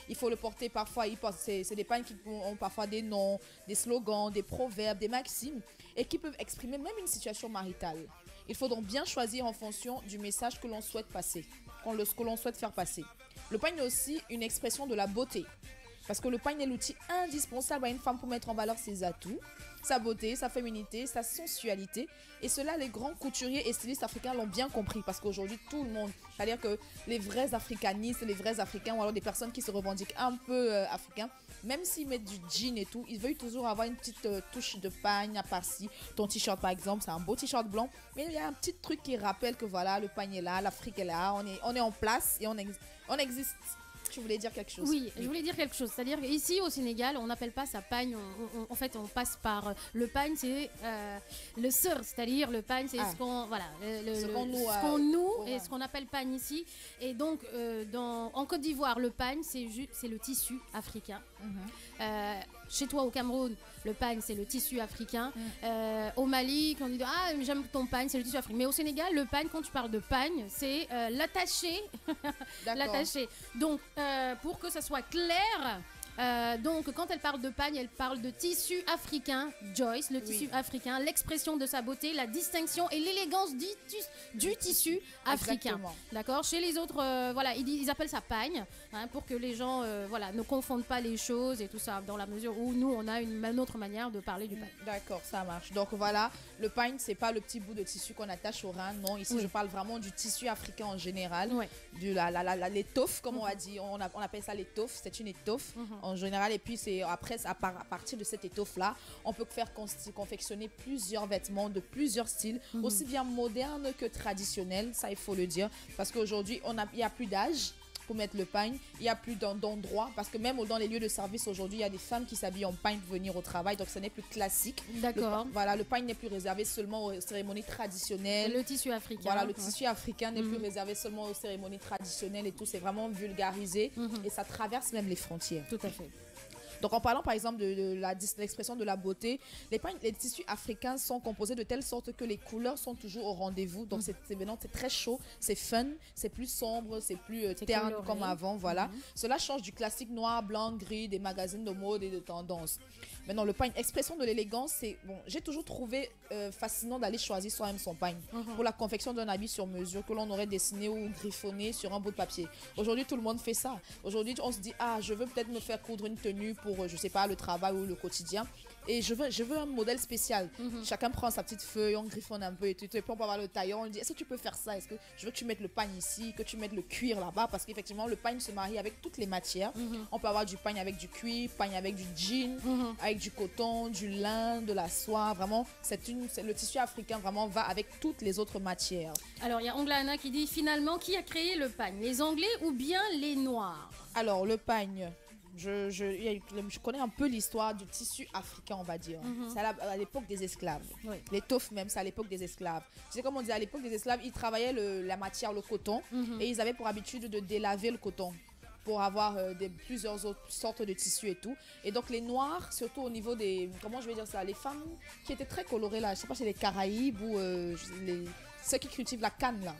Il faut le porter parfois, c'est des pagnes qui ont parfois des noms, des slogans, des proverbes, des maximes et qui peuvent exprimer même une situation maritale. Il faut donc bien choisir en fonction du message que l'on souhaite passer, que l'on souhaite faire passer. Le pagne est aussi une expression de la beauté. Parce que le pagne est l'outil indispensable à une femme pour mettre en valeur ses atouts, sa beauté, sa féminité, sa sensualité. Et cela, les grands couturiers et stylistes africains l'ont bien compris. Parce qu'aujourd'hui, tout le monde, c'est-à-dire que les vrais africanistes, les vrais africains, ou alors des personnes qui se revendiquent un peu africains, même s'ils mettent du jean et tout, ils veulent toujours avoir une petite touche de pagne à par-ci. Ton t-shirt, par exemple, c'est un beau t-shirt blanc. Mais il y a un petit truc qui rappelle que voilà, le pagne est là, l'Afrique est là, on est en place et on existe. Tu voulais dire quelque chose? Oui, je voulais dire quelque chose. C'est-à-dire qu'ici, au Sénégal, on n'appelle pas ça pagne. En fait, on passe par... le pagne, c'est le sir. C'est-à-dire, le pagne, c'est ce qu'on... Voilà, Ce qu'on noue et ce qu'on appelle pagne ici. Et donc, en Côte d'Ivoire, le pagne, c'est le tissu africain. Chez toi, au Cameroun, le pagne, c'est le tissu africain. Au Mali, quand on dit « Ah, j'aime ton pagne, c'est le tissu africain. » Mais au Sénégal, le pagne, quand tu parles de pagne, c'est l'attaché. L'attaché. Donc, pour que ça soit clair... donc, quand elle parle de pagne, elle parle de tissu africain, Joyce, le tissu africain, l'expression de sa beauté, la distinction et l'élégance du tissu africain. D'accord. Chez les autres, voilà, ils appellent ça pagne, hein, pour que les gens voilà, ne confondent pas les choses et tout ça, dans la mesure où nous, on a une autre manière de parler du pagne. D'accord, ça marche. Donc voilà, le pagne, c'est pas le petit bout de tissu qu'on attache au rein, non. Ici, je parle vraiment du tissu africain en général, de l'étoffe, comme on a dit, on appelle ça l'étoffe, c'est une étoffe. En général, et puis c'est après à partir de cette étoffe là on peut faire confectionner plusieurs vêtements de plusieurs styles, aussi bien modernes que traditionnels, ça il faut le dire, parce qu'aujourd'hui il n'y a plus d'âge pour mettre le pagne, il n'y a plus d'endroit, parce que même dans les lieux de service aujourd'hui, il y a des femmes qui s'habillent en pagne pour venir au travail, donc ce n'est plus classique. D'accord. Voilà, le pagne n'est plus réservé seulement aux cérémonies traditionnelles. Le tissu africain. Voilà, le tissu africain n'est plus réservé seulement aux cérémonies traditionnelles et tout, c'est vraiment vulgarisé et ça traverse même les frontières. Tout à fait. Donc en parlant par exemple de l'expression de la beauté, les tissus africains sont composés de telle sorte que les couleurs sont toujours au rendez-vous. Donc c'est très chaud, c'est fun, c'est plus sombre, c'est plus terne coloré, comme avant. Voilà. Cela change du classique noir, blanc, gris des magazines de mode et de tendance. Maintenant le pagne, expression de l'élégance, c'est bon. J'ai toujours trouvé fascinant d'aller choisir soi-même son pagne pour la confection d'un habit sur mesure que l'on aurait dessiné ou griffonné sur un bout de papier. Aujourd'hui tout le monde fait ça. Aujourd'hui on se dit je veux peut-être me faire coudre une tenue pour je sais pas, le travail ou le quotidien. Et je veux un modèle spécial. Chacun prend sa petite feuille, on griffonne un peu et tout. Et puis on peut avoir le tailleur, on dit est-ce que tu peux faire ça? Est-ce que je veux que tu mettes le pagne ici, que tu mettes le cuir là-bas? Parce qu'effectivement, le pagne se marie avec toutes les matières. On peut avoir du pagne avec du cuir, pagne avec du jean, avec du coton, du lin, de la soie. Vraiment, le tissu africain vraiment va avec toutes les autres matières. Alors, il y a Anglana qui dit finalement, qui a créé le pagne? Les Anglais ou bien les Noirs? Alors, le pagne... Je connais un peu l'histoire du tissu africain, on va dire. C'est à l'époque des esclaves. L'étoffe même, c'est à l'époque des esclaves. Tu sais, comme on dit, à l'époque des esclaves, ils travaillaient la matière, le coton, et ils avaient pour habitude de délaver le coton pour avoir plusieurs autres sortes de tissus et tout. Et donc les Noirs, surtout au niveau des... Comment je vais dire ça? Les femmes qui étaient très colorées là, je sais pas si c'est les Caraïbes ou ceux qui cultivent la canne là.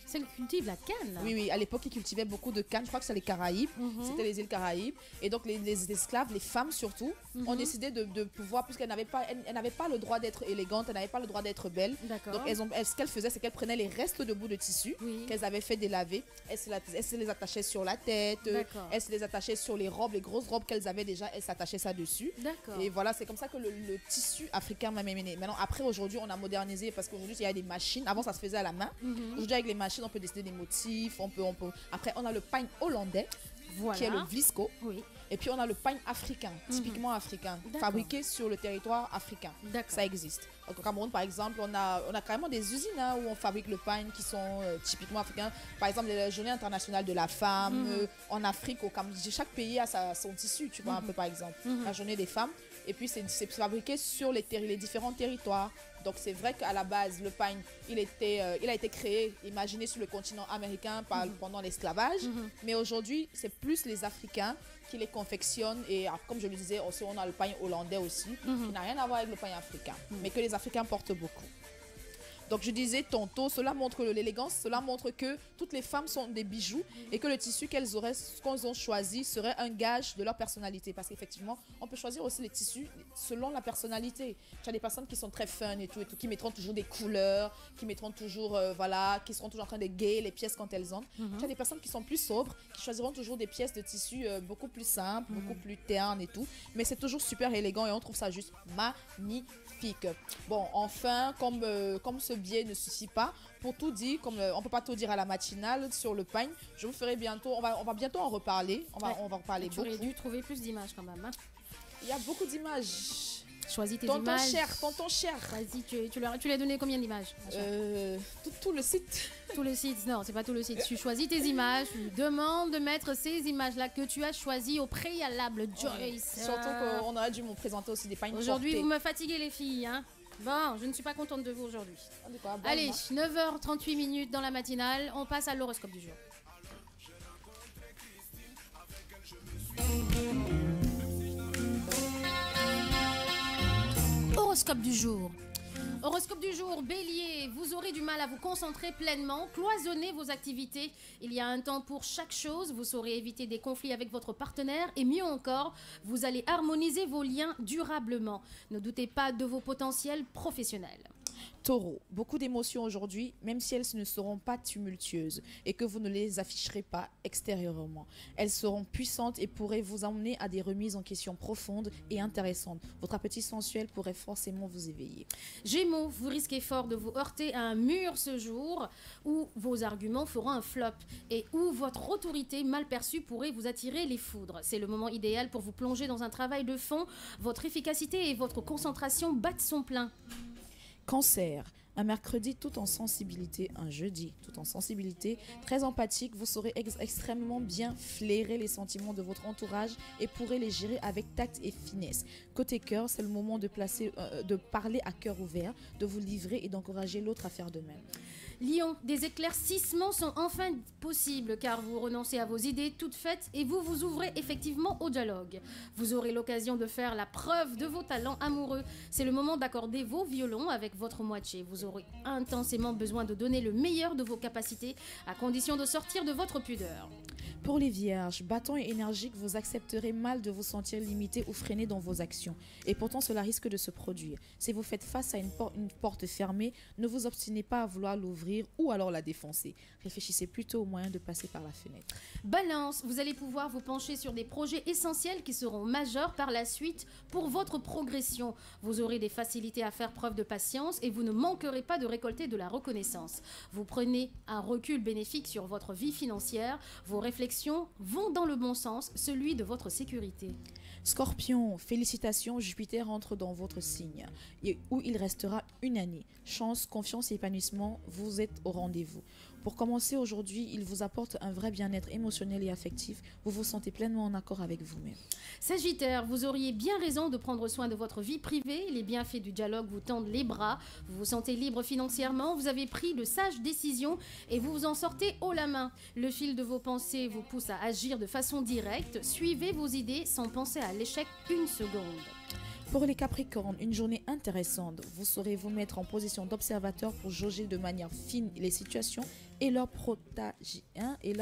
Celles qui cultivent la canne. Oui, à l'époque, ils cultivaient beaucoup de canne. Je crois que c'est les Caraïbes. C'était les îles Caraïbes. Et donc, les esclaves, les femmes surtout, ont décidé de pouvoir, puisqu'elles n'avaient pas le droit d'être élégantes, elles n'avaient pas le droit d'être belles. Donc, ce qu'elles faisaient, c'est qu'elles prenaient les restes de bouts de tissu qu'elles avaient fait délaver. Elles se les attachaient sur la tête. Elles se les attachaient sur les robes, les grosses robes qu'elles avaient déjà. Elles s'attachaient ça dessus. Et voilà, c'est comme ça que le tissu africain m'a mené. Maintenant, après, aujourd'hui, on a modernisé parce qu'aujourd'hui, il y a des machines. Avant, ça se faisait à la main. Aujourd'hui, avec les machines, on peut décider des motifs, on peut... Après, on a le pagne hollandais, qui est le Vlisco. Et puis, on a le pagne africain, typiquement africain, fabriqué sur le territoire africain. Ça existe. Donc, au Cameroun, par exemple, on a carrément des usines où on fabrique le pagne qui sont typiquement africains. Par exemple, la journée internationale de la femme, en Afrique, au Cameroun, chaque pays a son tissu, tu vois, un peu par exemple. La journée des femmes. Et puis, c'est fabriqué sur les différents territoires. Donc, c'est vrai qu'à la base, le pagne, il a été créé, imaginé sur le continent américain pendant l'esclavage. Mais aujourd'hui, c'est plus les Africains qui les confectionnent. Et comme je le disais, aussi, on a le pagne hollandais aussi, qui n'a rien à voir avec le pagne africain, mais que les Africains portent beaucoup. Donc je disais tantôt, cela montre l'élégance, cela montre que toutes les femmes sont des bijoux et que le tissu qu'elles ont choisi serait un gage de leur personnalité. Parce qu'effectivement, on peut choisir aussi les tissus selon la personnalité. Tu as des personnes qui sont très fun et tout, qui mettront toujours des couleurs, qui mettront toujours, qui seront toujours en train de gayer les pièces quand elles entrent. Tu as des personnes qui sont plus sobres, qui choisiront toujours des pièces de tissu beaucoup plus simples, beaucoup plus ternes et tout. Mais c'est toujours super élégant et on trouve ça juste magnifique. Bon, enfin, comme ce biais ne suffit pas, pour tout dire, comme on peut pas tout dire à la matinale sur le pagne, je vous ferai bientôt, on va bientôt en reparler. On va en reparler beaucoup. Tu aurais dû trouver plus d'images quand même. Hein. Il y a beaucoup d'images. Choisis tes images. Tonton cher. Vas-y, tu lui as donné combien d'images? Tout le site. Tout le site, non, c'est pas tout le site. Tu choisis tes images, tu lui demandes de mettre ces images-là que tu as choisies au préalable, Joyce. Surtout qu'on aurait dû me présenter aussi des pagnes. Aujourd'hui, vous me fatiguez les filles, hein. Bon, je ne suis pas contente de vous aujourd'hui. Allez, 9h38 minutes dans la matinale, on passe à l'horoscope du jour. Horoscope du jour. Horoscope du jour, Bélier, vous aurez du mal à vous concentrer pleinement, cloisonnez vos activités. Il y a un temps pour chaque chose, vous saurez éviter des conflits avec votre partenaire et mieux encore, vous allez harmoniser vos liens durablement. Ne doutez pas de vos potentiels professionnels. Taureau, beaucoup d'émotions aujourd'hui, même si elles ne seront pas tumultueuses et que vous ne les afficherez pas extérieurement. Elles seront puissantes et pourraient vous emmener à des remises en question profondes et intéressantes. Votre appétit sensuel pourrait forcément vous éveiller. Gémeaux, vous risquez fort de vous heurter à un mur ce jour où vos arguments feront un flop et où votre autorité mal perçue pourrait vous attirer les foudres. C'est le moment idéal pour vous plonger dans un travail de fond. Votre efficacité et votre concentration battent son plein. Cancer, un mercredi tout en sensibilité, un jeudi tout en sensibilité, très empathique, vous saurez extrêmement bien flairer les sentiments de votre entourage et pourrez les gérer avec tact et finesse. Côté cœur, c'est le moment de parler à cœur ouvert, de vous livrer et d'encourager l'autre à faire de même. Lion, des éclaircissements sont enfin possibles car vous renoncez à vos idées toutes faites et vous vous ouvrez effectivement au dialogue. Vous aurez l'occasion de faire la preuve de vos talents amoureux. C'est le moment d'accorder vos violons avec votre moitié. Vous aurez intensément besoin de donner le meilleur de vos capacités à condition de sortir de votre pudeur. Pour les vierges, battants et énergiques, vous accepterez mal de vous sentir limité ou freiné dans vos actions. Et pourtant, cela risque de se produire. Si vous faites face à une porte fermée, ne vous obstinez pas à vouloir l'ouvrir ou alors la défoncer. Réfléchissez plutôt au moyen de passer par la fenêtre. Balance, vous allez pouvoir vous pencher sur des projets essentiels qui seront majeurs par la suite pour votre progression. Vous aurez des facilités à faire preuve de patience et vous ne manquerez pas de récolter de la reconnaissance. Vous prenez un recul bénéfique sur votre vie financière. Vos réflexions vont dans le bon sens, celui de votre sécurité. Scorpion, félicitations, Jupiter entre dans votre signe, où il restera une année. Chance, confiance et épanouissement, vous êtes au rendez-vous. Pour commencer aujourd'hui, il vous apporte un vrai bien-être émotionnel et affectif. Vous vous sentez pleinement en accord avec vous-même. Sagittaire, vous auriez bien raison de prendre soin de votre vie privée. Les bienfaits du dialogue vous tendent les bras. Vous vous sentez libre financièrement. Vous avez pris de sages décisions et vous vous en sortez haut la main. Le fil de vos pensées vous pousse à agir de façon directe. Suivez vos idées sans penser à l'échec une seconde. Pour les Capricornes, une journée intéressante. Vous saurez vous mettre en position d'observateur pour jauger de manière fine les situations et leurs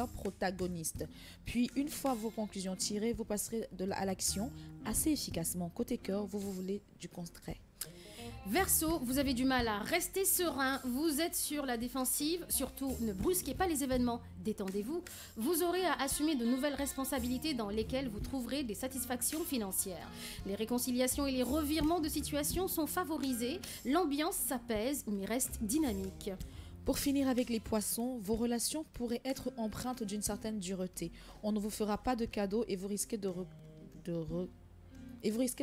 protagonistes. Puis, une fois vos conclusions tirées, vous passerez à l'action assez efficacement. Côté cœur, vous voulez du concret. Verseau, vous avez du mal à rester serein, vous êtes sur la défensive, surtout ne brusquez pas les événements, détendez-vous. Vous aurez à assumer de nouvelles responsabilités dans lesquelles vous trouverez des satisfactions financières. Les réconciliations et les revirements de situation sont favorisés, l'ambiance s'apaise mais reste dynamique. Pour finir avec les poissons, vos relations pourraient être empreintes d'une certaine dureté. On ne vous fera pas de cadeaux et vous risquez de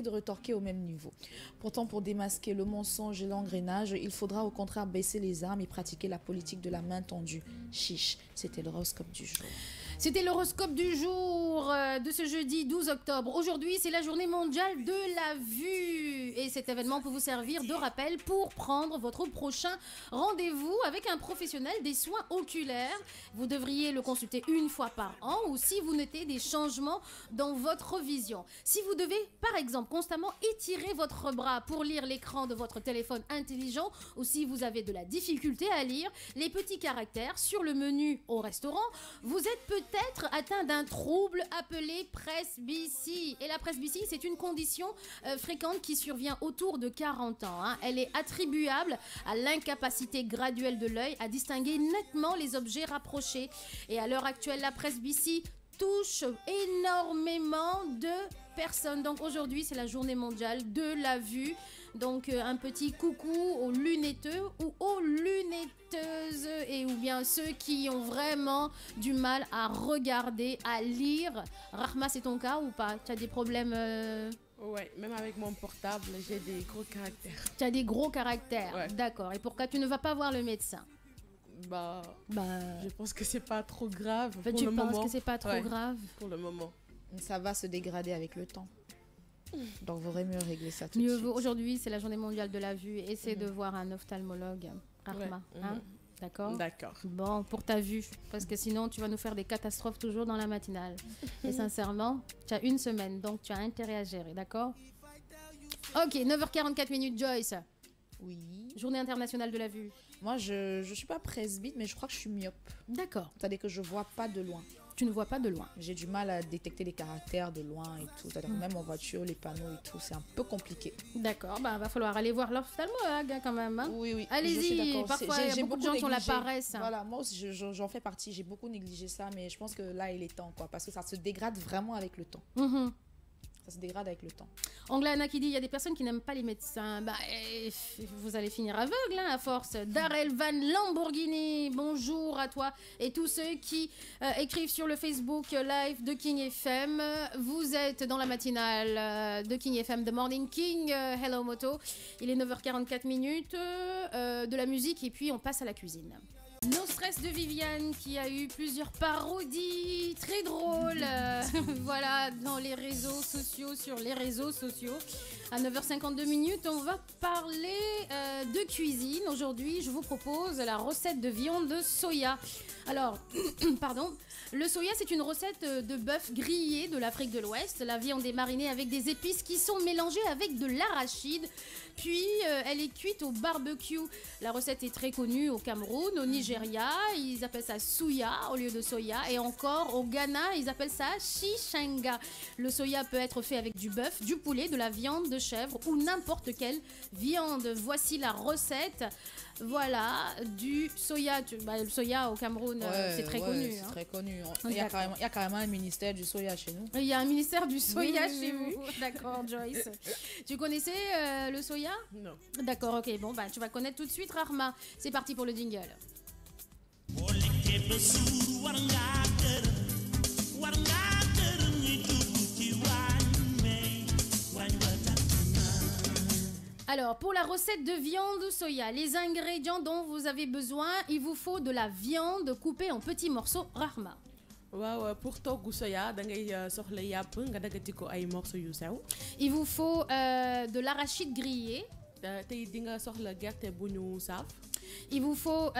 retorquer au même niveau. Pourtant, pour démasquer le mensonge et l'engrenage, il faudra au contraire baisser les armes et pratiquer la politique de la main tendue. Chiche, c'était l'horoscope du jour. C'était l'horoscope du jour de ce jeudi 12 octobre. Aujourd'hui, c'est la journée mondiale de la vue. Et cet événement peut vous servir de rappel pour prendre votre prochain rendez-vous avec un professionnel des soins oculaires. Vous devriez le consulter une fois par an ou si vous notez des changements dans votre vision. Si vous devez, par exemple, constamment étirer votre bras pour lire l'écran de votre téléphone intelligent ou si vous avez de la difficulté à lire les petits caractères sur le menu au restaurant, vous êtes peut-être atteint d'un trouble appelé presbytie. Et la presbytie, c'est une condition fréquente qui survient autour de 40 ans. Elle est attribuable à l'incapacité graduelle de l'œil à distinguer nettement les objets rapprochés. Et à l'heure actuelle, la presbytie touche énormément de personnes. Donc aujourd'hui, c'est la journée mondiale de la vue. Donc un petit coucou aux lunetteux ou aux lunetteuses et ou bien ceux qui ont vraiment du mal à regarder, à lire. Rahma, c'est ton cas ou pas? Tu as des problèmes Ouais, même avec mon portable, j'ai des gros caractères. Tu as des gros caractères, ouais. D'accord. Et pourquoi tu ne vas pas voir le médecin? Je pense que c'est pas trop grave pour tu le moment. Tu penses que c'est pas trop grave? Pour le moment. Ça va se dégrader avec le temps. Donc, vaudrait mieux régler ça tout de suite. Aujourd'hui, c'est la journée mondiale de la vue. Essaie de voir un ophtalmologue, Rahma. Hein? D'accord? D'accord. Bon, pour ta vue. Parce que sinon, tu vas nous faire des catastrophes toujours dans la matinale. Et sincèrement, tu as une semaine. Donc, tu as intérêt à gérer. D'accord? Ok, 9h44 minutes, Joyce. Oui. Journée internationale de la vue. Moi, je suis pas presbyte, mais je crois que je suis myope. D'accord. C'est-à-dire que je vois pas de loin. Tu ne vois pas de loin. J'ai du mal à détecter les caractères de loin et tout. C'est-à-dire que même en voiture, les panneaux et tout, c'est un peu compliqué. D'accord, va falloir aller voir l'ophtalmologue quand même. Hein. Oui. Allez-y, parfois il y a beaucoup de gens qui ont la paresse. Voilà, moi aussi, j'en fais partie. J'ai beaucoup négligé ça, mais je pense que là, il est temps, quoi. Parce que ça se dégrade vraiment avec le temps. Ça se dégrade avec le temps. Anglana qui dit, il y a des personnes qui n'aiment pas les médecins. Vous allez finir aveugle à force. Darrell Van Lamborghini, bonjour à toi. Et tous ceux qui écrivent sur le Facebook Live de King FM. Vous êtes dans la matinale de King FM, The Morning King. Hello Moto. Il est 9h44 minutes. De la musique et puis on passe à la cuisine. No Stress de Viviane qui a eu plusieurs parodies très drôles voilà, dans les réseaux sociaux, sur les réseaux sociaux. À 9h52 minutes, on va parler de cuisine. Aujourd'hui, je vous propose la recette de viande de soya. Alors, pardon, le soya, c'est une recette de bœuf grillé de l'Afrique de l'Ouest. La viande est marinée avec des épices qui sont mélangées avec de l'arachide. Puis, elle est cuite au barbecue. La recette est très connue au Cameroun, au Nigeria. Ils appellent ça souya au lieu de soya. Et encore, au Ghana, ils appellent ça chichenga. Le soya peut être fait avec du bœuf, du poulet, de la viande de chèvre ou n'importe quelle viande. Voici la recette. Voilà, du soya. Le soya au Cameroun, c'est très connu. C'est très connu. Il y a carrément un ministère du soya chez nous. Il y a un ministère du soya chez vous. D'accord, Joyce. Tu connaissais le soya? Non. D'accord, ok. Bon, tu vas connaître tout de suite, Rahma. C'est parti pour le jingle. Alors, pour la recette de viande soya, les ingrédients dont vous avez besoin, il vous faut de la viande coupée en petits morceaux, Rahma. waaw pour togg soya da ngay soxla yàpp nga dagati ko ay morceaux yu sew. Il vous faut de l'arachide grillé. tey di nga soxla gerte bu ñu saaf. Il vous faut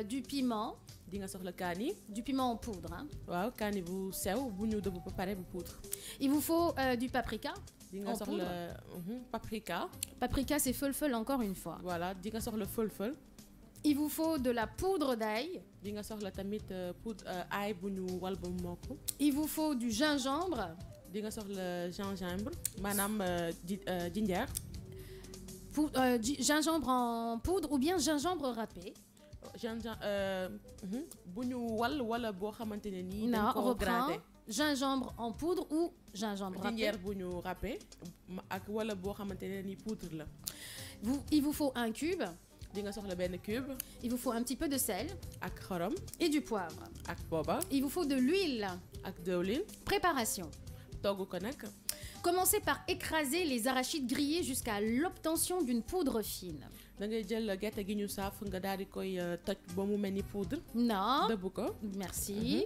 du piment. di nga soxla kaani. Du piment en poudre. Hein. waaw kaani bu sew bu ñu dëbb ba pare bu poudre. Il vous faut du paprika. di nga soxla paprika. Paprika, c'est ful encore une fois. Voilà, di nga soxla ful. Il vous faut de la poudre d'ail. di nga soxla tamit poudre ail bu ñu wal ba mokk. Il vous faut du gingembre. di nga soxla gingembre maanaam ginger. Gingembre en poudre ou bien gingembre râpé. bu ñu wal wala boo xamante ne nii. Non, on reprend gingembre en poudre ou gingembre râpé. Ginger bu ñu râpé ak wala boo xamante ne nii poudre la. Il vous faut un cube. di nga soxla benn cube. Il vous faut un petit peu de sel. ak xorom. Et du poivre. ak booba. Il vous faut de l'huile. ak diwlin. Préparation. togg ko nag. Commencez par écraser les arachides grillés jusqu'à l'obtention d'une poudre fine. da ngay jël gerte gi ñu saaf nga daal di koy toj ba mu mel ni poudre. Non. dëbb ko. Merci.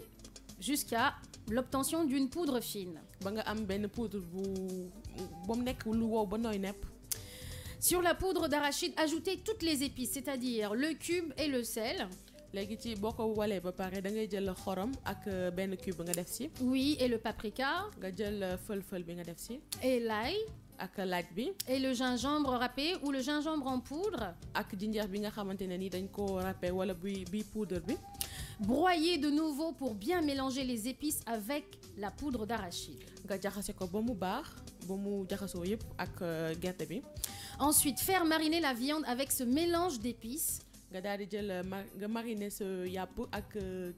jusqu'à l'obtention d'une poudre fine. ba nga am benn poudre bu nekk lu wow ba nooy nepp. Sur la poudre d'arachide, ajoutez toutes les épices, c'est-à-dire le cube et le sel. léegi ci boo ko walee ba pare da ngay jël xorom ak benn cube nga def si. Oui, et le paprika. nga jël fël-fël bi nga def si. Et l'ail. ak laaj bi. Et le gingembre râpé ou le gingembre en poudre. ak jinjeer bi nga xamante ne ni dañ ko râpé wala bi poudre bi. Broyez de nouveau pour bien mélanger les épices avec la poudre d'arachide. nga jaxase ko ba mu baax ba mu jaxasoo yëpp ak gerte bi. Ensuite, faire mariner la viande avec ce mélange d'épices. nga daal di jël nga mariner sa yàpp ak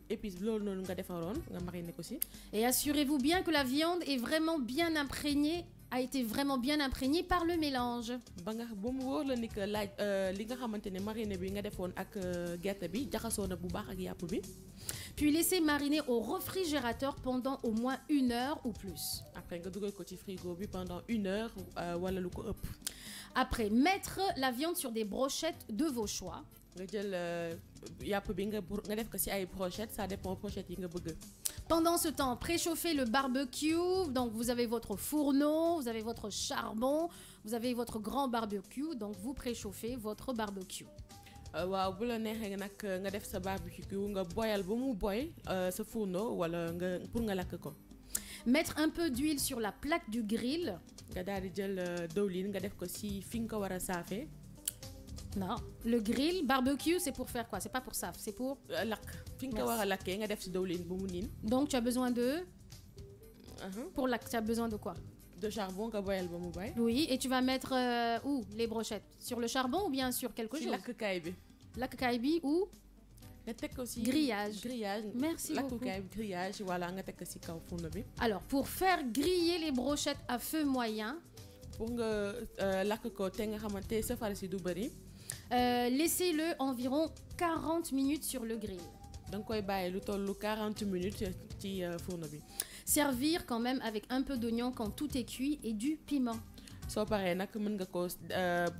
épices loolu noonu nga defaroon nga mariner ko si. Et assurez-vous bien que la viande est vraiment bien imprégnée, a été vraiment bien imprégnée par le mélange. ba nga ba mu wóor la ni que laaj li nga xamante ne mariner bi nga defoon ak gerte bi jaxasoo na bu baax ak yàpp bi. Puis laissez mariner au réfrigérateur pendant au moins 1 heure ou plus. après nga dugal ko ci frigo bi pendant 1 heure wala lu ko ëpp. Après, mettre la viande sur des brochettes de vos choix. nga jël yàpp bi nga def ko ci ay brochettes, ça dépend brochettes yi nga bëgg. Pendant ce temps, préchauffez le barbecue. Donc vous avez votre fourneau, vous avez votre charbon, vous avez votre grand barbecue. Donc vous préchauffez votre barbecue. waaw bu la neexee nag nga def sa barbecue nga boyal ba mu boy sa fourneau wala nga pour nga lakk ko. Mettre un peu d'huile sur la plaque du grill. nga daal di jël dëwlin nga def ko ci fi nga ko war a saafee. Non, le grill, barbecue, c'est pour faire quoi? C'est pas pour ça, c'est pour lakk fi nga ko war a lakkee nga def ci dëwlin bu mu niin. Donc tu as besoin de pour lakk, tu as besoin de quoi? De charbon nga boyal ba mu boy. Oui, et tu vas mettre où les brochettes? Sur le charbon ou bien sur quelque chose? ci lakkaay bi. Lakkaay bi ou nga teg ko ci grillage. Merci beaucoup. lakkukaay bi grillage voilà nga teg ko ci kaw fourneau bi. Alors pour faire griller les brochettes à feu moyen. pour nga lakk ko te nga xamante safara si du bëri. Laissez-le environ 40 minutes sur le grill. da nga koy bàyyi lu tollu 40 minutes ci fourneau bi. Servir quand même avec un peu d'oignon quand tout est cuit et du piment. soo paree nag mën nga ko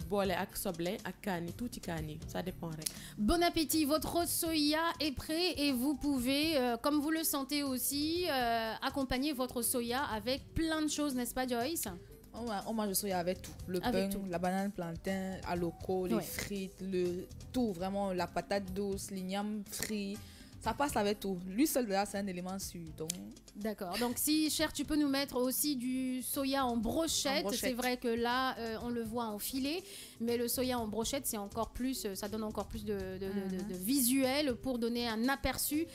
boole ak soble ak kaani tuuti kaani ça dépend rek. Bon appétit, votre soya est prêt et vous pouvez, comme vous le sentez aussi, accompagner votre soya avec plein de choses, n'est-ce pas Joyce? On mange le soya avec tout. Le avec pain, tout. la banane plantain, à loco, les frites, tout, vraiment, la patate douce, l'igname frit. Ça passe avec tout. Lui seul, là, c'est un élément sûr. Donc... D'accord. Donc, si, Cher, tu peux nous mettre aussi du soya en brochette. C'est vrai que là, on le voit en filet. Mais le soya en brochette, c'est encore plus, ça donne encore plus de visuel pour donner un aperçu.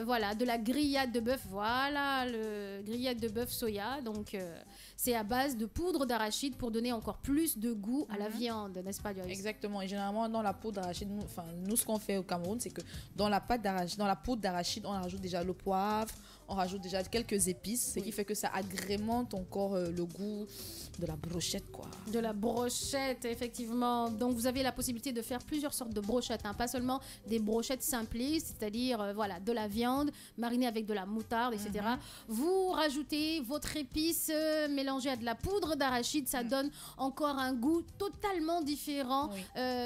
Voilà, de la grillade de bœuf. Voilà, le grillade de bœuf soya. Donc, c'est à base de poudre d'arachide pour donner encore plus de goût à la viande, n'est-ce pas, Joyce? Exactement. Et généralement, dans la poudre d'arachide, nous, ce qu'on fait au Cameroun, c'est que dans la poudre d'arachide, on rajoute déjà le poivre, on rajoute déjà quelques épices, ce qui fait que ça agrémente encore le goût de la brochette, quoi. De la brochette, effectivement. Donc, vous avez la possibilité de faire plusieurs sortes de brochettes, hein. Pas seulement des brochettes simplistes, c'est-à-dire, voilà, de la viande marinée avec de la moutarde, etc. Vous rajoutez votre épice mélangée à de la poudre d'arachide, ça donne encore un goût totalement différent. Oui.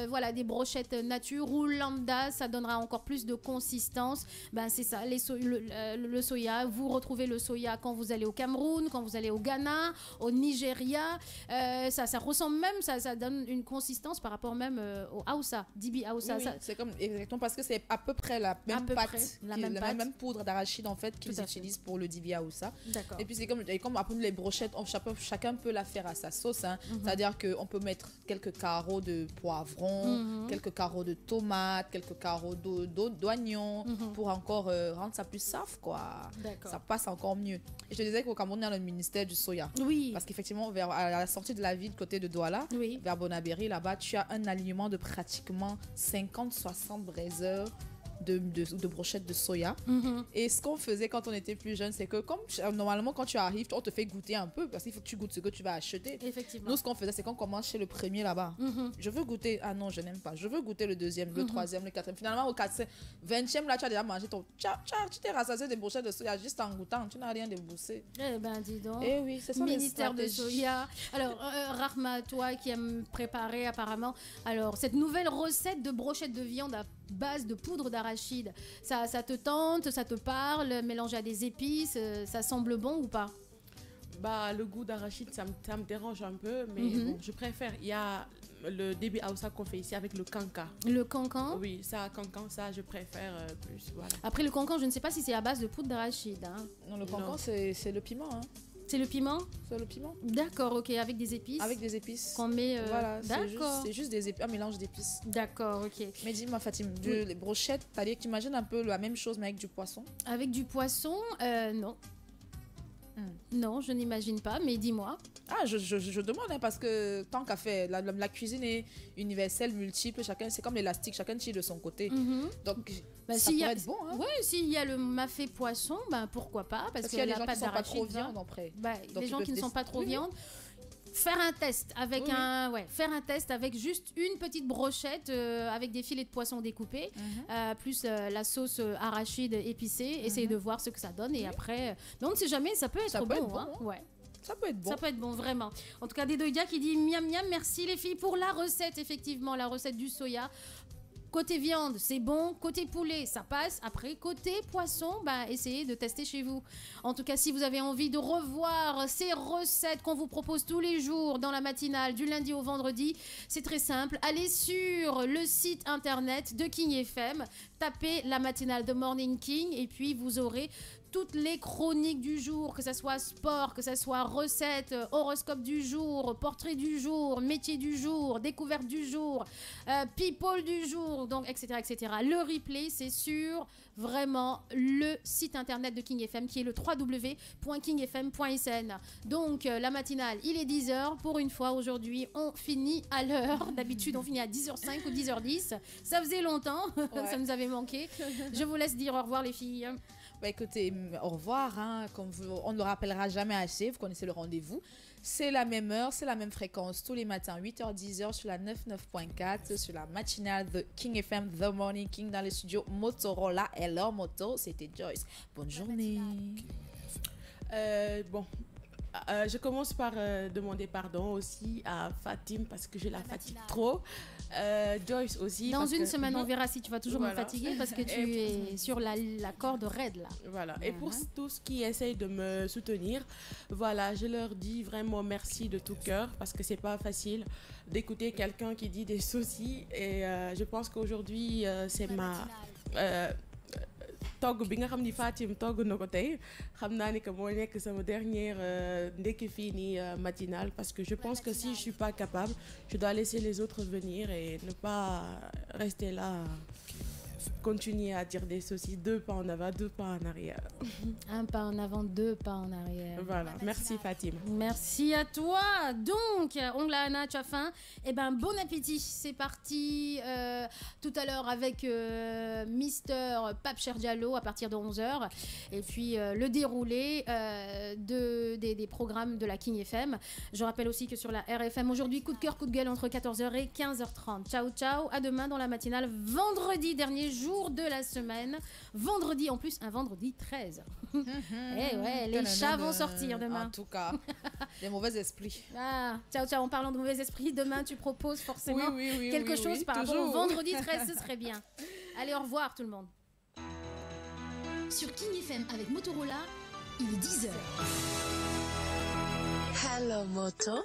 Voilà, des brochettes nature ou lambda, ça donnera encore plus de consistance. Ben, c'est ça, le soya. Vous retrouvez le soya quand vous allez au Cameroun, quand vous allez au Ghana, au Nigeria. Ça ressemble même, ça donne une consistance par rapport même au Hausa, Dibi Hausa. Oui, c'est comme exactement parce que c'est à peu près la même pâte, la même poudre d'arachide en fait qu'ils utilisent pour le Dibi Hausa. D'accord. Et puis c'est comme après les brochettes, chacun peut la faire à sa sauce. Hein. C'est-à-dire qu'on peut mettre quelques carreaux de poivron, quelques carreaux de tomates, quelques carreaux d'oignons pour encore rendre ça plus safe, quoi. Ça passe encore mieux. Et je te disais qu'au Cameroun, il y a le ministère du soya. Oui. Parce qu'effectivement, à la sortie de la ville, côté de Douala, vers Bonabéry, là-bas, tu as un alignement de pratiquement 50-60 braiseurs de brochettes de soya. Et ce qu'on faisait quand on était plus jeune, c'est que comme normalement quand tu arrives, on te fait goûter un peu parce qu'il faut que tu goûtes ce que tu vas acheter. Effectivement. Nous, ce qu'on faisait, c'est qu'on commence chez le premier là-bas. Je veux goûter. Ah non, je n'aime pas. Je veux goûter le deuxième, le troisième, le quatrième. Finalement, au 20e, là, tu as déjà mangé ton... Tu t'es rassasié des brochettes de soya juste en goûtant. Tu n'as rien déboursé. Eh ben, dis donc. Eh oui, c'est ça. Ministère de soya. Alors, Rahma, toi qui aimes préparer apparemment, alors cette nouvelle recette de brochettes de viande à base de poudre d'arachide. Ça te tente, ça te parle, mélangé à des épices, ça semble bon ou pas? Bah, le goût d'arachide, ça me dérange un peu, mais bon, je préfère. Il y a le débit aoussa qu'on fait ici avec le canca. Le cancan? Oui, cancan, ça, je préfère plus. Voilà. Après, le cancan, je ne sais pas si c'est à base de poudre d'arachide. Hein. Non, le cancan, c'est le piment. Hein. C'est le piment? C'est le piment. D'accord, ok, avec des épices. Avec des épices. Qu'on met. Voilà, d'accord. c'est juste un mélange d'épices. D'accord, ok. Mais dis-moi, Fatim, les brochettes, tu imagines un peu la même chose, mais avec du poisson? Avec du poisson, non. Non, je n'imagine pas, mais dis-moi. Ah, je demande, hein, parce que tant qu'à faire, la cuisine est universelle, multiple, c'est comme l'élastique, chacun tire de son côté. Donc, ça pourrait être bon. Hein. Oui, s'il y a le mafé poisson, ben pourquoi pas? Parce qu'il y a des gens qui ne sont pas trop viande après. Les gens qui ne sont pas trop viande. Faire un test avec faire un test avec juste une petite brochette avec des filets de poisson découpés, plus la sauce arachide épicée. Essayez de voir ce que ça donne et après, mais on ne sait jamais, ça peut être bon. Hein. Ouais. Ça peut être bon. Ça peut être bon, vraiment. En tout cas, Dedoïdia qui dit miam miam, merci les filles pour la recette, effectivement, la recette du soya. Côté viande, c'est bon. Côté poulet, ça passe. Après, côté poisson, essayez de tester chez vous. En tout cas, si vous avez envie de revoir ces recettes qu'on vous propose tous les jours dans la matinale, du lundi au vendredi, c'est très simple. Allez sur le site internet de King FM, tapez la matinale de Morning King et puis vous aurez toutes les chroniques du jour, que ce soit sport, que ce soit recettes, horoscope du jour, portrait du jour, métier du jour, découverte du jour, people du jour, donc etc., etc. Le replay, c'est sur vraiment le site internet de King FM qui est le www.kingfm.sn. Donc la matinale, il est 10h. Pour une fois, aujourd'hui, on finit à l'heure. D'habitude, on finit à 10h05 ou 10h10. Ça faisait longtemps, ça nous avait manqué. Je vous laisse dire au revoir les filles. Écoutez, au revoir. Hein, on ne le rappellera jamais assez. Vous connaissez le rendez-vous. C'est la même heure, c'est la même fréquence tous les matins, 8h, 10h sur la 99.4, sur la matinale de King FM, The Morning King, dans le studio Motorola. Et leur moto, c'était Joyce. Bonne journée. Je commence par demander pardon aussi à Fatim parce que je la fatigue trop. Joyce aussi. Dans une semaine, on verra si tu vas toujours me fatiguer parce que tu es sur la corde raide là. Voilà. Et pour tous qui essayent de me soutenir, voilà, je leur dis vraiment merci de tout cœur parce que c'est pas facile d'écouter quelqu'un qui dit des soucis et je pense qu'aujourd'hui c'est ma togg bi nga xam ni Fatim togg na ko tey xam naa ni que moo nekk sama dernière ndekki fii nii matinale parce que je pense que si je suis pas capable je dois laisser les autres venir et ne pas rester là continuer à dire des saucisses, 2 pas en avant, 2 pas en arrière. Un pas en avant, 2 pas en arrière. Voilà, merci Fatim. Merci à toi. Donc, Ongla Anna, tu as faim? Eh ben, bon appétit. C'est parti tout à l'heure avec Mister Pape Cher Diallo à partir de 11h. Et puis, le déroulé des programmes de la King FM. Je rappelle aussi que sur la RFM, aujourd'hui, coup de cœur, coup de gueule entre 14h et 15h30. Ciao, ciao. À demain dans la matinale, vendredi, dernier jour de la semaine. Vendredi, en plus, un vendredi 13. Eh ouais, les chats vont sortir demain. En tout cas, les mauvais esprits. Ah, ciao, ciao. En parlant de mauvais esprits, demain, tu proposes forcément quelque chose par toujours. rapport au vendredi 13, ce serait bien. Allez, au revoir tout le monde. Sur King FM avec Motorola, il est 10h. Hello, Moto.